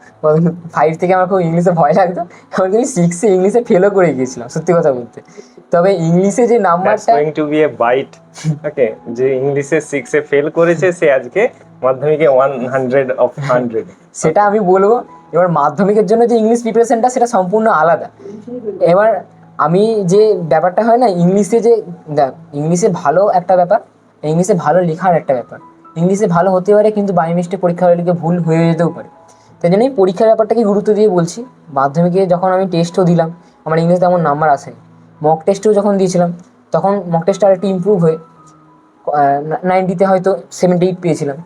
5 থেকে আমার খুব ইংলিশে ভয় লাগতো, এমনকি আমি 6-এ ইংলিশে ফেলও করে গিয়েছিলাম, সত্যি কথা বলতে। তবে ইংলিশে যে দ্যাটস নাম্বারটা, going to be a byte. Okay, যে ইংলিশে 6-এ ফেল করেছে সে আজকে মাধ্যমিকে 100 অফ 100। সেটা আমি বলবো। এবার মাধ্যমিকের জন্য যে ইংলিশ প্রিপারেশনটা, সেটা সম্পূর্ণ আলাদা। এবার আমি যে ব্যাপারটা হয় না, ইংলিশে যে ইংলিশে ভালো একটা ব্যাপার, ইংলিশে ভালো লেখার একটা ব্যাপার। ইংলিশে ভালো হতে পারে, কিন্তু বাই মিস্টেক পরীক্ষা হলে লিখে ভুল হয়ে যেতেও পারে। তাই জন্য এই পরীক্ষার ব্যাপারটাকে গুরুত্ব দিয়ে বলছি। মাধ্যমিকে যখন আমি টেস্টও দিলাম, আমার ইংলিশে তেমন নাম্বার আসেনি। মক টেস্টেও যখন দিয়েছিলাম, তখন মক টেস্টটা আরেকটু ইমপ্রুভ হয়ে 90-তে হয়তো 78 পেয়েছিলাম।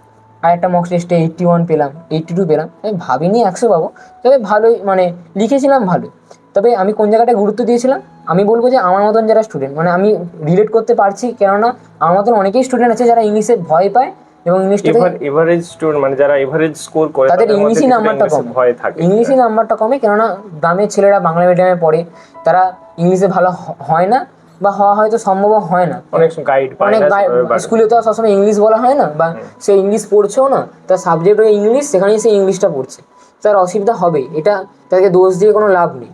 আর একটা মক টেস্টে 81 পেলাম, 82 পেলাম। আমি ভাবিনি 100 পাবো, তবে ভালোই, মানে লিখেছিলাম ভালো। তবে আমি কোন জায়গাটায় গুরুত্ব দিয়েছিলাম, আমি বলবো যে আমার মতন যারা স্টুডেন্ট, মানে আমি রিলেট করতে পারছি, কেননা আমার মতন অনেকেই স্টুডেন্ট আছে যারা ইংলিশে ভয় পায় এবং ইংলিশটাতে এভারেজ স্টুডেন্ট, মানে যারা এভারেজ স্কোর করে তাদের তাদের মধ্যে ইংলিশই কিছুটা নাম্বারটা ইংলিশে কমে, ভয় থাকে। ইংলিশই নাম্বারটা কমে। কেননা গ্রামের ছেলেরা বাংলা মিডিয়ামে পড়ে, তারা ইংলিশে ভালো হয় না, বা হওয়া হয়তো সম্ভব হয় না। অনেক গাইড পায় অনেক না সেভাবে বাড়ে। স্কুলে তো সবসময় ইংলিশ বলা হয় না, বা সে ইংলিশ পড়ছেও না, তার সাবজেক্ট হয়ে ইংলিশ, সেখানেই সে ইংলিশটা পড়ছে, তার অসুবিধা হবেই। এটা তাকে দোষ দিয়ে কোনো লাভ নেই।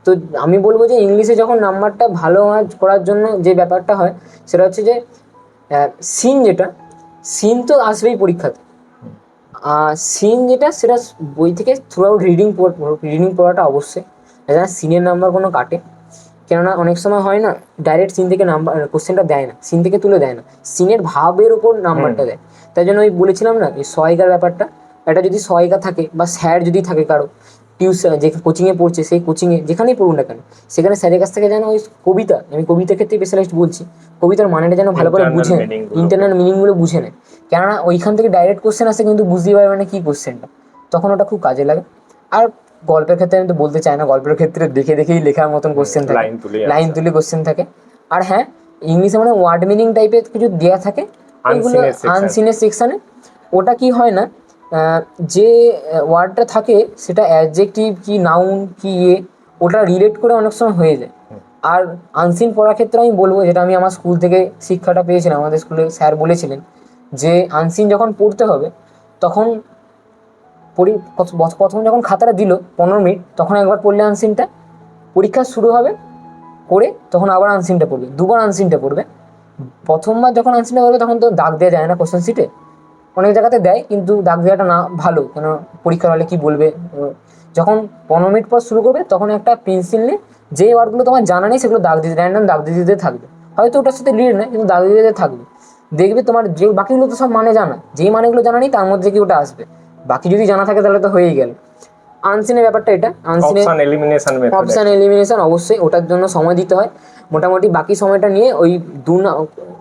তো আমি বলবো যে ইংলিশে যখন নাম্বারটা ভালো করার জন্য যে ব্যাপারটা হয়, সেটা হচ্ছে যে সিন, যেটা সিন তো আসবেই পরীক্ষাতে। সিন যেটা, সেটা বই থেকে থ্রু আউট রিডিং পড়াটা অবশ্যই, যারা সিনের নাম্বার কোনো কাটে। কেননা অনেক সময় হয় না, ডাইরেক্ট সিন থেকে নাম্বার কোশ্চেনটা দেয় না, সিন থেকে তুলে দেয় না, সিনের ভাবের উপর নাম্বারটা দেয়। তাই জন্য ওই বলেছিলাম না, এই সহায়িকার ব্যাপারটা, এটা যদি সহায়িকা থাকে বা স্যার যদি থাকে কারো, টিউশন যে কোচিংয়ে পড়ছে, সেই কোচিংয়ে যেখানেই পড়ুন না কেন, সেখানে স্যারের কাছ থেকে যেন ওই কবিতা, আমি কবিতার ক্ষেত্রে স্পেশালিস্ট বলছি, কবিতার মানেটা যেন ভালো করে বুঝে নেয়, ইন্টারনাল মিনিংগুলো বুঝে নেয়। কেননা ওইখান থেকে ডাইরেক্ট কোশ্চেন আসে, কিন্তু বুঝতেই পারবে না কী কোশ্চেনটা, তখন ওটা খুব কাজে লাগে। আর গল্পের ক্ষেত্রে আমি তো বলতে চাই না, গল্পের ক্ষেত্রে দেখে দেখেই লেখার মতন কোশ্চেন থাকে, লাইন তুলে কোশ্চেন থাকে। আর হ্যাঁ, ইংলিশে মানে ওয়ার্ড মিনিং টাইপের কিছু দেওয়া থাকে, ওইগুলো আনসিনের সেকশানে। ওটা কি হয় না, যে ওয়ার্ডটা থাকে সেটা অ্যাডজেক্টিভ কি নাউন কি ওটা রিলেট করে অনেক সময় হয়ে যায়। আর আনসিন পড়ার ক্ষেত্রে আমি বলবো, যেটা আমি আমার স্কুল থেকে শিক্ষাটা পেয়েছিলাম, আমাদের স্কুলে স্যার বলেছিলেন যে আনসিন যখন পড়তে হবে, তখন প্রথম যখন খাতাটা দিল 15 মিনিট, তখন একবার পড়লে আনসিনটা, পরীক্ষা শুরু হবে করে তখন আবার আনসিনটা পড়বে, দুবার আনসিনটা পড়বে। প্রথমবার যখন আনসিনটা পড়বে, তখন তো দাগ দেওয়া যায় না কোশ্চেন শিটে, অনেক জায়গাতে দেয়, কিন্তু দাগ দেওয়াটা না ভালো, কেন পরীক্ষার হলে কী বলবে। যখন 15 মিনিট পর শুরু করবে, তখন একটা পেন্সিল নিয়ে যে ওয়ার্ডগুলো তোমার জানা নেই, সেগুলো দাগ দিতে, র্যান্ডম দাগ দিতে দিতে থাকবে। হয়তো ওটার সাথে রিলেট নেই, কিন্তু দাগ দিতে দিতে থাকবে। দেখবে তোমার যে বাকিগুলো তো সব মানে জানা, যেই মানেগুলো জানা নেই তার মধ্যে কি ওটা আসবে, বাকি যদি জানা থাকে তাহলে তো হয়েই গেল। আনসিনের ব্যাপারটা এটা, অপশান এলিমিনেশন অবশ্যই, ওটার জন্য সময় দিতে হয় মোটামুটি। বাকি সময়টা নিয়ে ওই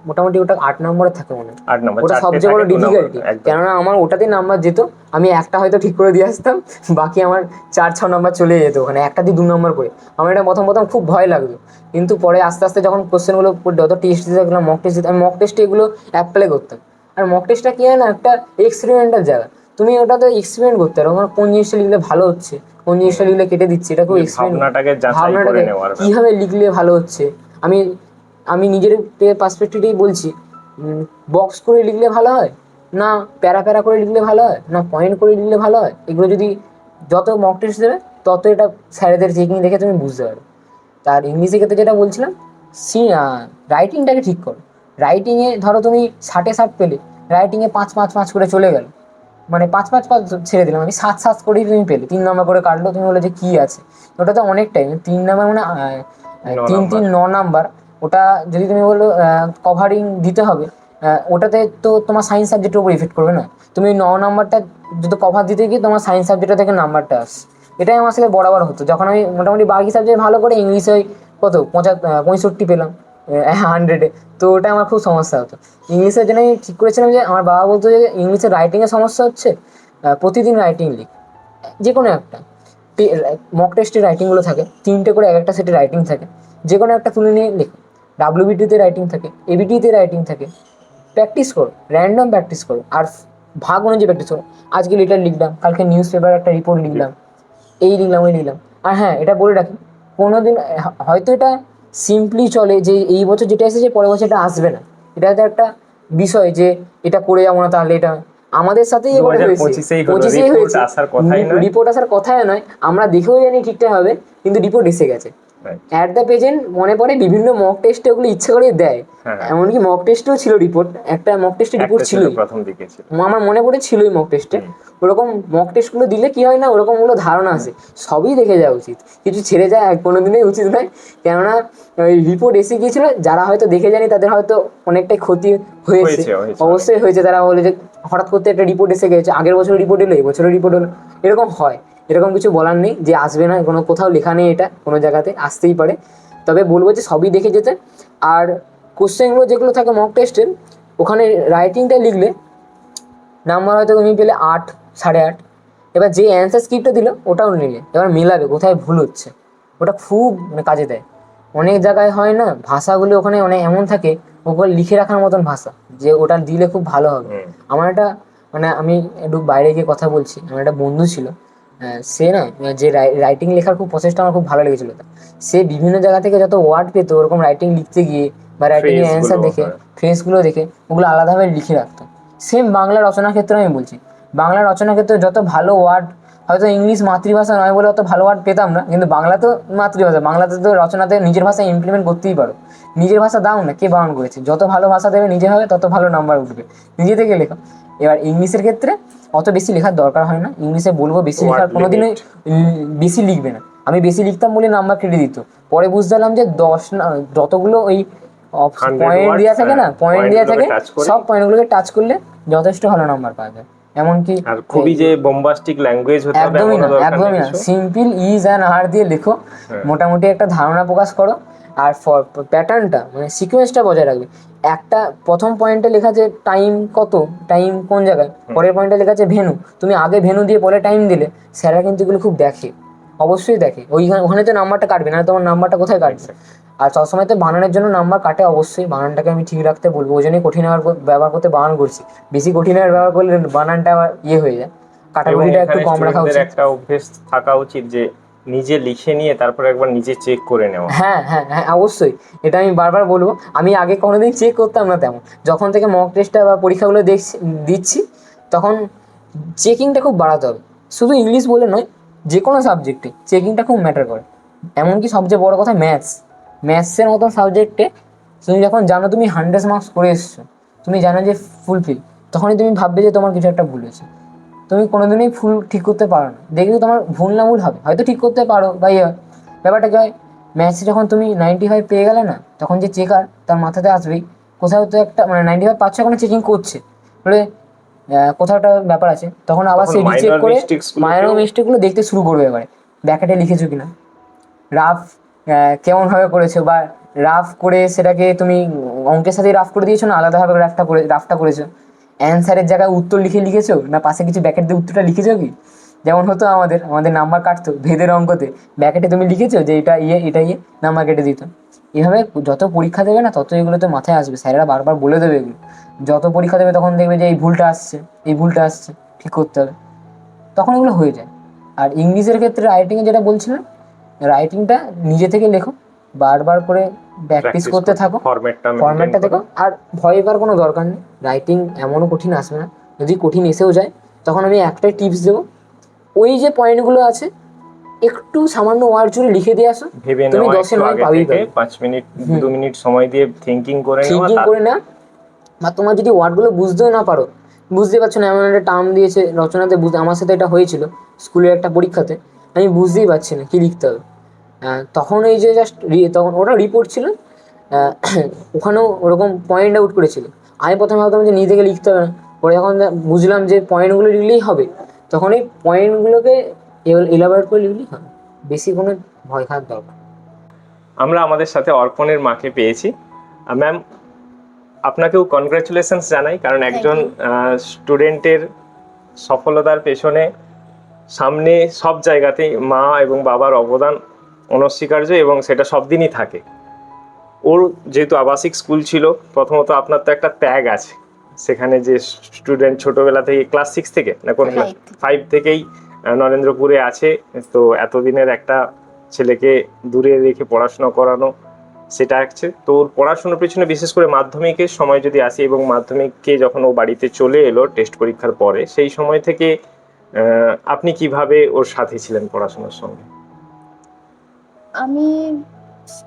মোটামুটি ওটা 8 নম্বরে থাকে মনে হয়, ওটা সবচেয়ে বড় ডিফিকাল্টি। কেননা আমার ওটাতেই নাম্বার যেত, আমি একটা হয়তো ঠিক করে দিয়ে আসতাম, বাকি আমার 4-6 নম্বর চলে যেত ওখানে, একটা দিয়ে 2 নম্বর করে। আমার এটা প্রথম খুব ভয় লাগতো, কিন্তু পরে আস্তে আস্তে যখন কোশ্চেনগুলো যত টেস্ট দিতে থাকলাম, মক টেস্ট দিতে, আমি মক টেস্টে এগুলো অ্যাপ্লাই করতাম। আর মক টেস্টটা কি হয় না, একটা এক্সপেরিমেন্টাল জায়গা, তুমি ওটাতে এক্সপেরিমেন্ট করতে পারো, আমার কোন জিনিসটা লিখলে ভালো হচ্ছে, কোন জিনিসটা লিখলে কেটে দিচ্ছে, এটা খুব ভাবনাটাকে কীভাবে লিখলে ভালো হচ্ছে। আমি আমি নিজের পার্সপেক্টিভেই বলছি, বক্স করে লিখলে ভালো হয় না, প্যারা প্যারা করে লিখলে ভালো হয় না, পয়েন্ট করে লিখলে ভালো হয়, এগুলো যদি যত মক টেস্ট দেবে, তত এটা স্যারেদের চেকিং দেখে তুমি বুঝতে পারবে। তার ইংলিশের ক্ষেত্রে যেটা বলছিলাম, রাইটিংটাকে ঠিক করো। রাইটিংয়ে ধরো তুমি 60-60 পেলে, রাইটিংয়ে 5-5-5 করে চলে গেল, মানে 5-5-5 ছেড়ে দিলাম, আমি 7-7 করেই তুমি পেলে, 3 নম্বর করে কাটলো, তুমি বলে যে কী আছে, ওটা তো অনেক টাইম, 3 নম্বর মানে 3-3 9 নাম্বার, ওটা যদি তুমি বলো কভারিং দিতে হবে, ওটাতে তো তোমার সায়েন্স সাবজেক্টের উপর ইফেক্ট করবে না। তুমি 9 নাম্বারটা যদি কভার দিতে গিয়ে তোমার সায়েন্স সাবজেক্টটা থেকে নাম্বারটা আসছে। এটাই আমার সাথে বরাবর হতো, যখন আমি মোটামুটি বাকি সাবজেক্ট ভালো করে ইংলিশে ওই কত 65 পেলাম 100-এ, তো ওটা আমার খুব সমস্যা হতো। ইংলিশের জন্য আমি ঠিক করেছিলাম যে আমার বাবা বলতো যে ইংলিশের রাইটিংয়ের সমস্যা হচ্ছে, প্রতিদিন রাইটিং লিখ, যে কোনো একটা মক টেস্টের রাইটিংগুলো থাকে 3টে করে, এক একটা সেটে রাইটিং থাকে, যে কোনো একটা তুলে নিয়ে লেখো। ডাব্লিউবিটিতে রাইটিং থাকে, এবিটিতে রাইটিং থাকে, প্র্যাকটিস করো, র্যান্ডম প্র্যাকটিস করো, আর ভাগ অনুযায়ী প্র্যাকটিস করো। আজকে লেটার লিখলাম, কালকে নিউজ পেপার একটা রিপোর্ট লিখলাম, এই লিখলাম ওই লিখলাম। আর হ্যাঁ, এটা বলে রাখি, কোনো দিন হয়তো এটা সিম্পলি চলে যে এই বছর যেটা এসেছে পরের বছর এটা আসবে না, এটা তো একটা বিষয় যে এটা করে যাবো না, তাহলে এটা আমাদের সাথেই এবারে হয়েছে, 25-এই হয়েছে, রিপোর্ট আসার কথাই নয়, আমরা দেখেও জানি ঠিকঠাক হবে, কিন্তু রিপোর্ট এসে গেছে। অ্যাট দ্য প্রেজেন্ট মনে পড়ে বিভিন্ন মক টেস্টে ওগুলো ইচ্ছে করে দেয়, এমনকি মক টেস্টেও ছিল রিপোর্ট, একটা মক টেস্টে রিপোর্ট ছিল প্রথম দিকে ছিল, আমার মনে পড়ে ছিলই মক টেস্টে। ওরকম মক টেস্টগুলো দিলে কি হয় না, ওরকমগুলো ধারণা আসে, সবই দেখে যাওয়া উচিত, কিছু ছেড়ে যায় কোনোদিনই উচিত নয়। কেননা ওই রিপোর্ট এসে গিয়েছিল, যারা হয়তো দেখে জানি তাদের হয়তো অনেকটাই ক্ষতি হয়েছে, অবশ্যই হয়েছে। তারা বলে যে হঠাৎ করতে একটা রিপোর্ট এসে গেছে, আগের বছর রিপোর্ট এলো, এবছরের রিপোর্ট হলো, এরকম হয়। এরকম কিছু বলার নেই যে আসবে না, কোনো কোথাও লেখা নেই এটা, কোনো জায়গাতে আসতেই পারে। তবে বলবো যে সবই দেখে যেতে। আর কোশ্চেনগুলো যেগুলো থাকে মক টেস্টের, ওখানে রাইটিংটা লিখলে নাম্বার হয়তো তুমি পেলে 8, 8.5। এবার যে অ্যান্সার স্ক্রিপ্টটা দিল ওটাও নিলে, এবার মেলাবে কোথায় ভুল হচ্ছে, ওটা খুব কাজে দেয়। অনেক জায়গায় হয় না, ভাষাগুলো ওখানে অনেক এমন থাকে, ওগুলো লিখে রাখার মতন ভাষা, যে ওটা দিলে খুব ভালো হবে। আমার একটা আমি একটু বাইরে গিয়ে কথা বলছি, আমার একটা বন্ধু ছিল, সে না যে রাইটিং লেখার খুব প্রসেসটা আমার খুব ভালো লেগেছিলো। সে বিভিন্ন জায়গা থেকে যত ওয়ার্ড পেতো ওরকম রাইটিং লিখতে গিয়ে বা রাইটিংয়ের অ্যান্সার দেখে, ফ্রেজগুলো দেখে ওগুলো আলাদাভাবে লিখে রাখতো। সেম বাংলা রচনার ক্ষেত্রে আমি বলছি, বাংলা রচনার ক্ষেত্রে যত ভালো ওয়ার্ড, হয়তো ইংলিশ মাতৃভাষা নয় বলে অত ভালো ওয়ার্ড পেতাম না, কিন্তু বাংলা তো মাতৃভাষা, বাংলাতে তো রচনাতে নিজের ভাষা ইমপ্লিমেন্ট করতেই পারো। নিজের ভাষা দাও না, কে বারণ করেছে? যত ভালো ভাষা দেবে নিজে হবে, তত ভালো নাম্বার উঠবে, নিজে থেকে লেখো। এবার ইংলিশের ক্ষেত্রে অত বেশি লেখার দরকার হয় না, ইংলিশে বলবো বেশি লেখার কোনোদিনই বেশি লিখবে না। আমি বেশি লিখতাম বলে নাম্বার কেটে দিত, পরে বুঝতে পারলাম যে 10 যতগুলো ওই পয়েন্ট দেওয়া থাকে না, পয়েন্ট দেওয়া থাকে, সব পয়েন্টগুলোকে টাচ করলে যথেষ্ট ভালো নাম্বার পাওয়া যায়। এমনকি আর খুবই যে বোম্বাস্টিক ল্যাঙ্গুয়েজ হতে হবে একদমই না, একদমই না, সিম্পল ইজ অ্যান্ড আর দিয়ে লেখো, মোটামুটি একটা ধারণা প্রকাশ করো, আর প্যাটার্নটা সিকোয়েন্সটা বজায় রাখবে। একটা প্রথম পয়েন্টে লেখা আছে টাইম কত, টাইম কোন জায়গায়, পরের পয়েন্টে লেখা আছে ভেনু, তুমি আগে ভেনু দিয়ে পরে টাইম দিলে, স্যাররা কিন্তু এগুলো খুব দেখে, অবশ্যই দেখে। ওখানে তো নাম্বারটা কাটবে না, তোমার নাম্বারটা কোথায় কাটবে? আর সবসময় তো বানানের জন্য নাম্বার কাটে, অবশ্যই বানানটাকে আমি ঠিক রাখতে বলবো, ওই জন্যই কঠিন ব্যবহার করতে বারণ করছি। বেশি কঠিন ব্যবহার করলে বানানটা আবার হয়ে যায়, কাটাকুটিটা একটু কম রাখা উচিত। একটা অভ্যেস থাকা উচিত যে নিজে লিখে নিয়ে তারপর একবার নিজে চেক করে নেওয়া। হ্যাঁ হ্যাঁ হ্যাঁ, অবশ্যই, এটা আমি বারবার বলবো। আমি আগে কোনোদিন চেক করতাম না তেমন, যখন থেকে মক টেস্টটা বা পরীক্ষাগুলো দিচ্ছি, তখন চেকিংটা খুব বাড়াতে হবে। শুধু ইংলিশ বলে নয়, যে কোনো সাবজেক্টে চেকিংটা খুব ম্যাটার করে। এমনকি সবচেয়ে বড় কথা ম্যাথসের মতন সাবজেক্টে তুমি যখন জানো তুমি 100 মার্কস করে এসছো, তুমি জানো যে ফুলফিল, তখনই তুমি ভাববে যে তোমার কিছু একটা ভুল হয়েছে। তুমি কোনোদিনই ফুল ঠিক করতে পারো না, দেখবে তোমার ভুল না ভুল হবে, হয়তো ঠিক করতে পারো বা ব্যাপারটা কি হয়, ম্যাথসে যখন তুমি 95 পেয়ে গেলে না, তখন যে চেকার তার মাথাতে আসবেই কোথাও তো একটা 95 পাচ্ছে, এখন চেকিং করছে বলে কোথাও একটা ব্যাপার আছে, তখন আবার সে রিচেক করে মাইনর মিস্টেকগুলো দেখতে শুরু করবে। এবারে ব্যাকেটে লিখেছো কিনা, রাফ কেমনভাবে করেছো, বা রাফ করে সেটাকে তুমি অঙ্কের সাথে রাফ করে দিয়েছো না আলাদাভাবে রাফটা করেছো, অ্যান্সারের জায়গায় উত্তর লিখেছো না পাশে কিছু ব্যাকেট দিয়ে উত্তরটা লিখেছো কি? যেমন হতো আমাদের নাম্বার কাটতো ভেদের অঙ্কতে, ব্যাকেটে তুমি লিখেছো যে এটা নাম্বার কেটে দিত। এভাবে যত পরীক্ষা দেবে না তত এগুলো তো মাথায় আসবে, স্যারেরা বারবার বলে দেবে এগুলো। যত পরীক্ষা দেবে তখন দেখবে যে এই ভুলটা আসছে, ঠিক করতে হবে, তখন এগুলো হয়ে যায়। আর ইংলিশের ক্ষেত্রে রাইটিংয়ে যেটা বলছিলাম, রাইটিংটা নিজে থেকে লেখো, বারবার করে প্র্যাকটিস করতে থাকো, ফরম্যাটটা দেখো, আর ভয় পাওয়ার কোনো দরকার নেই। রাইটিং এমনও কঠিন আসবে না, যদি কঠিন এসেও যায় তখন আমি একটাই টিপস দেবো, ওই যে পয়েন্টগুলো আছে একটু সামান্য ওয়ার্ড জুড়ে লিখে দিয়ে আসো, তুমি 10-এ 9 পাবেই। 5 মিনিট 2 মিনিট সময় দিয়ে থিঙ্কিং করে না, বা তোমার যদি ওয়ার্ডগুলো বুঝতেও না পারো, বুঝতে পারছো না, এমন একটা টার্ম দিয়েছে রচনাতে, আমার সাথে এটা হয়েছিল স্কুলের একটা পরীক্ষাতে, আমি বুঝতেই পারছি না কী লিখতে হবে, তখন এই যে জাস্ট তখন ওটা রিপোর্ট ছিল, ওখানেও ওরকম পয়েন্ট আউট করেছিল, আমি প্রথমে ভাবতাম যে নিজে থেকে লিখতে হবে না, পরে যখন বুঝলাম যে পয়েন্টগুলো লিখলেই হবে, তখন এই পয়েন্টগুলোকে এলাবোরেট করে লিখলেই হবে, বেশি কোনো ভয় খাওয়ার দরকার। আমরা আমাদের সাথে অর্পণের মাকে পেয়েছি। ম্যাম, আপনাকেও কনগ্রাচুলেশনস জানাই, কারণ একজন স্টুডেন্টের সফলতার পেছনে সামনে সব জায়গাতেই মা এবং বাবার অবদান অনস্বীকার্য, এবং সেটা সব দিনই থাকে। ওর যেহেতু আবাসিক স্কুল ছিল, প্রথমত আপনার তো একটা ত্যাগ আছে সেখানে, যে স্টুডেন্ট ছোটবেলা থেকে ক্লাস 6 থেকে না কোন ক্লাস 5 থেকেই নরেন্দ্রপুরে আছে, তো এতদিনের একটা ছেলেকে দূরে রেখে পড়াশোনা করানো, সেটা আছে। তো ওর পড়াশোনার পেছনে বিশেষ করে মাধ্যমিকের সময় যদি আসি, এবং মাধ্যমিককে যখন ও বাড়িতে চলে এলো টেস্ট পরীক্ষার পরে, সেই সময় থেকে আপনি কিভাবে ওর সাথে ছিলেন পড়াশোনার সঙ্গে? আমি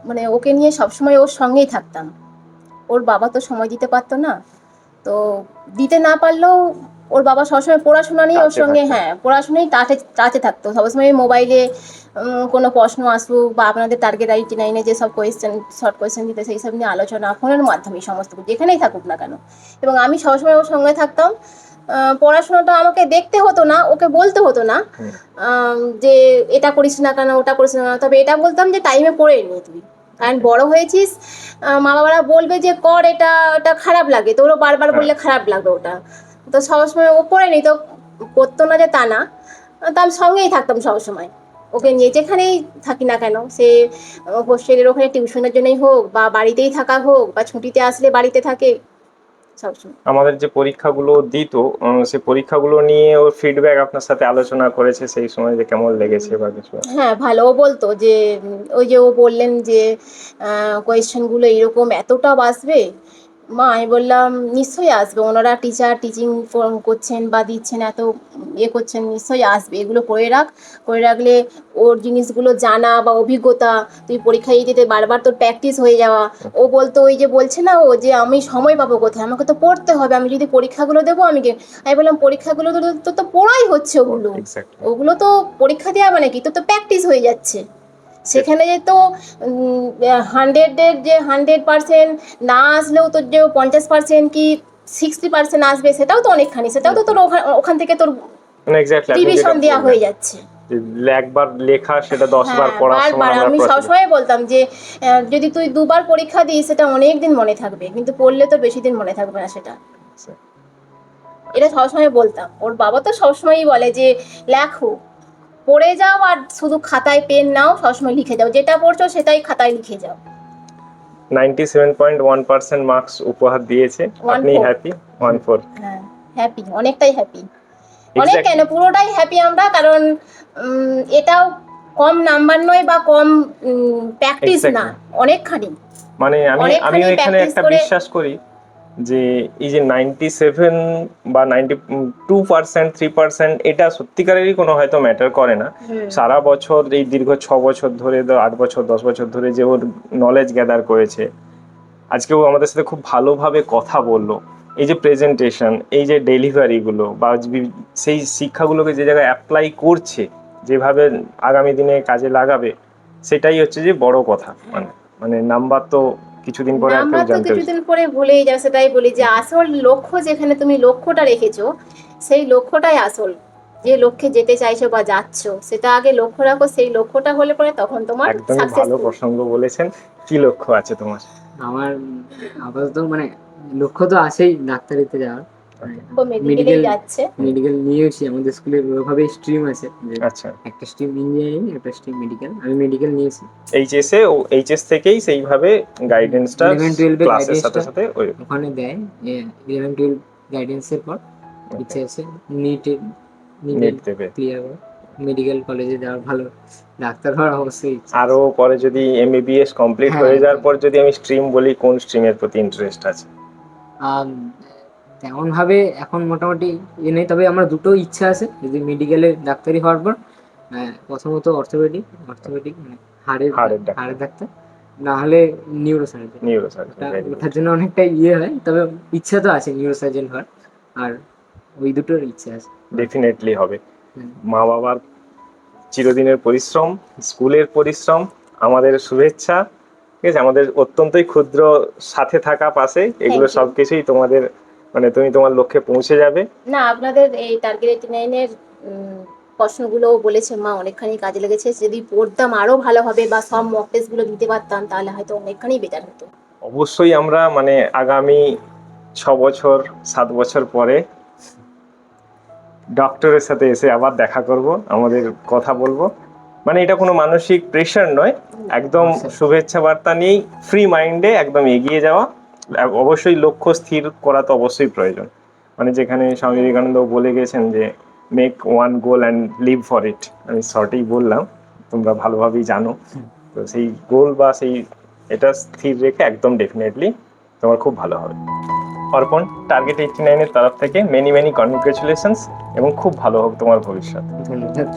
মানে ওকে নিয়ে সবসময় ওর সঙ্গেই থাকতাম। ওর বাবা তো সময় দিতে পারতো না, তো দিতে না পারলেও ওর বাবা সবসময় পড়াশোনা নিয়ে ওর সঙ্গে, পড়াশোনাই টাচে থাকতো সবসময়। মোবাইলে কোনো প্রশ্ন আসুক বা আপনাদের টার্গেট 89-এ যেসব কোয়েশ্চেন, শর্ট কোয়েশ্চেন দিতে, সেই সব নিয়ে আলোচনা ফোনের মাধ্যমে সমস্ত কিছু, যেখানেই থাকুক না কেন। এবং আমি সবসময় ওর সঙ্গে থাকতাম। পড়াশোনাটা আমাকে দেখতে হতো না, ওকে বলতে হতো না যে এটা করিস না কেন, ওটা করিস না কেন, তবে এটা বলতাম যে টাইমে পড়ে নি তুই, কারণ বড় হয়েছিস, মা বাবারা বলবে যে কর, এটা এটা খারাপ লাগে, তোরও বারবার বললে খারাপ লাগবে ওটা। তো সবসময় ও পড়ে নি, তো করতো না যে তা না, তো আমি সঙ্গেই থাকতাম সবসময় ওকে নিয়ে, যেখানেই থাকি না কেন, সে হোস্টেলের ওখানে টিউশনের জন্যই হোক, বা বাড়িতেই থাকা হোক, বা ছুটিতে আসলে বাড়িতে থাকে সবসময়। আমাদের যে পরীক্ষাগুলো দিত, সেই পরীক্ষাগুলো নিয়ে ওর ফিডব্যাক আপনার সাথে আলোচনা করেছে সেই সময়, যে কেমন লেগেছে বা কিছু? হ্যাঁ, ভালো। ও বলতো যে ওই যে ও বললেন যে কোয়েশ্চেনগুলো এরকম এতটা আসবে, মা আমি বললাম নিশ্চয়ই আসবে, ওনারা টিচার টিচিং করছেন বা দিচ্ছেন, এত করছেন, নিশ্চয়ই আসবে, এগুলো করে রাখলে ওর জিনিসগুলো জানা বা অভিজ্ঞতা, তুই পরীক্ষা দিতে বারবার তোর প্র্যাকটিস হয়ে যাওয়া। ও বলতো ওই যে বলছে না ও, যে আমি সময় পাবো কোথায়, আমাকে তো পড়তে হবে, আমি যদি পরীক্ষাগুলো দেবো আমি বললাম পরীক্ষাগুলো তো পড়াই হচ্ছে, ওগুলো তো পরীক্ষা দেওয়া মানে কি, তো প্র্যাকটিস হয়ে যাচ্ছে। সেখানে যে তো 100-এর যে 100% না আসলেও তোর যে 50% কি 60% আসবে, সেটাও তো অনেকখানি, সেটাও তো তোর ওখান থেকে তোর রিভিশন দেওয়া হয়ে যাচ্ছে। একবার লেখা সেটা 10 বার পড়ার সময় আমি সবসময় বলতাম যে যদি তুই 2বার পরীক্ষা দিস সেটা অনেক দিন মনে থাকবে, কিন্তু পড়লে তো বেশি দিন মনে থাকবে না সেটা। এটা সবসময় বলতাম। ওর বাবা তো সবসময়ই বলে যে লেখো, পড়ে যাও, আর শুধু খাতায় পেন নাও, সবসময় লিখে যাও, যেটা পড়ছো সেটাই খাতায় লিখে যাও। 97.1% মার্কস উপহার দিয়েছে, আপনি হ্যাপি? 14? হ্যাঁ, হ্যাপি, অনেকটাই হ্যাপি, অনেক কেন, পুরোটাই হ্যাপি আমরা, কারণ এটাও কম নাম্বার নয় বা কম প্র্যাকটিস না, অনেকখানি। মানে আমি এখানে একটা বিশ্বাস করি যে এই যে 97 বা 92%, 3%, এটা সত্যিকারেরই কোনো হয়তো ম্যাটার করে না। সারা বছর এই দীর্ঘ 6 বছর ধরে, 8 বছর 10 বছর ধরে যে ওর নলেজ গ্যাদার করেছে, আজকে ও আমাদের সাথে খুব ভালোভাবে কথা বললো, এই যে প্রেজেন্টেশন, এই যে ডেলিভারিগুলো, বা সেই শিক্ষাগুলোকে যে জায়গায় অ্যাপ্লাই করছে, যেভাবে আগামী দিনে কাজে লাগাবে, সেটাই হচ্ছে যে বড় কথা। মানে নাম্বার তো কিছুদিন পরে কিছুদিন পরে ভুলেই যাও, সেটাই বলি যে আসল লক্ষ্য, যেখানে তুমি লক্ষ্যটা রেখেছো সেই লক্ষ্যটাই আসল, যে লক্ষ্যে যেতে চাইছো বা যাচ্ছ, সেটা আগে লক্ষ্য রাখো, সেই লক্ষ্যটা হলে পরে তখন তোমার একদমই ভালো প্রসঙ্গ বলেছেন। কি লক্ষ্য আছে তোমার? আমার আপাতত মানে লক্ষ্য তো আছেই ডাক্তারিতে যাওয়ার, মেডিকেল নিয়েছি, আমাদের স্কুলে ওইভাবে স্ট্রিম আছে। আচ্ছা, একটা স্ট্রিম ইঞ্জিনিয়ারিং, একটা স্ট্রিম মেডিকেল, আমি মেডিকেল নিয়েছি। এইচএস থেকেই সেইভাবে গাইডেন্সটা ক্লাসের সাথে সাথে ওখানে দেয়। 11-12 গাইডেন্সের পর ইচ্ছে আছে নিট দেবে, ক্লিয়ার করে মেডিকেল কলেজে যাওয়ার, ভালো ডাক্তার হওয়ার অবশ্যই। আরো পরে যদি এমবিবিএস কমপ্লিট হয়ে যাওয়ার পর যদি আমি স্ট্রিম বলি, কোন স্ট্রিমের প্রতি ইন্টারেস্ট আছে? তেমন ভাবে এখন মোটামুটি নেই, তবে আমার দুটো ইচ্ছা আছে। যদি মেডিকেলে ডাক্তারি হওয়ার পর প্রথমত অর্থোপেডিক মানে হাড়ের ডাক্তার, না হলে নিউরোসার্জন। ওটার জন্য অনেকটা হয়, তবে ইচ্ছা তো আছে নিউরোসার্জন হওয়ার, আর ওই দুটোর ইচ্ছা আছে। ডেফিনেটলি হবে। মা বাবার চিরদিনের পরিশ্রম, স্কুলের পরিশ্রম, আমাদের শুভেচ্ছা, ঠিক আছে, আমাদের অত্যন্তই ক্ষুদ্র সাথে থাকা পাশে, এগুলো Thank you. সবকিছুই তোমাদের মানে তুমি তোমার লক্ষ্যে পৌঁছে যাবে। না, আপনাদের এই টার্গেট 89 এর প্রশ্নগুলো বলেছে মা অনেকখানি কাজে লেগেছে। যদি পড়তাম আরো ভালো হবে বা সব মক টেস্ট গুলো দিতে পারতাম তাহলে হয়তো অনেকখানি বেটার হতো। অবশ্যই আমরা মানে আগামী 6 বছর 7 বছর পরে ডক্টরের সাথে এসে আবার দেখা করব, আমাদের কথা বলবো। মানে এটা কোনো মানসিক প্রেশার নয়, একদম শুভেচ্ছা বার্তা নিয়েই ফ্রি মাইন্ডে একদম এগিয়ে যাওয়া। অবশ্যই লক্ষ্য স্থির করা তো অবশ্যই প্রয়োজন, মানে যেখানে স্বামী বিবেকানন্দ বলে গেছেন যে make one goal and live for it. আমি শর্টেই বললাম, তোমরা ভালোভাবেই জানো। তো সেই গোল বা সেই এটা স্থির রেখে একদম ডেফিনেটলি তোমার খুব ভালো হবে। অর্পণ, টার্গেট 89 এর তরফ থেকে মেনি মেনি কনগ্রেচুলেশনস এবং খুব ভালো হোক তোমার ভবিষ্যৎ। ধন্যবাদ।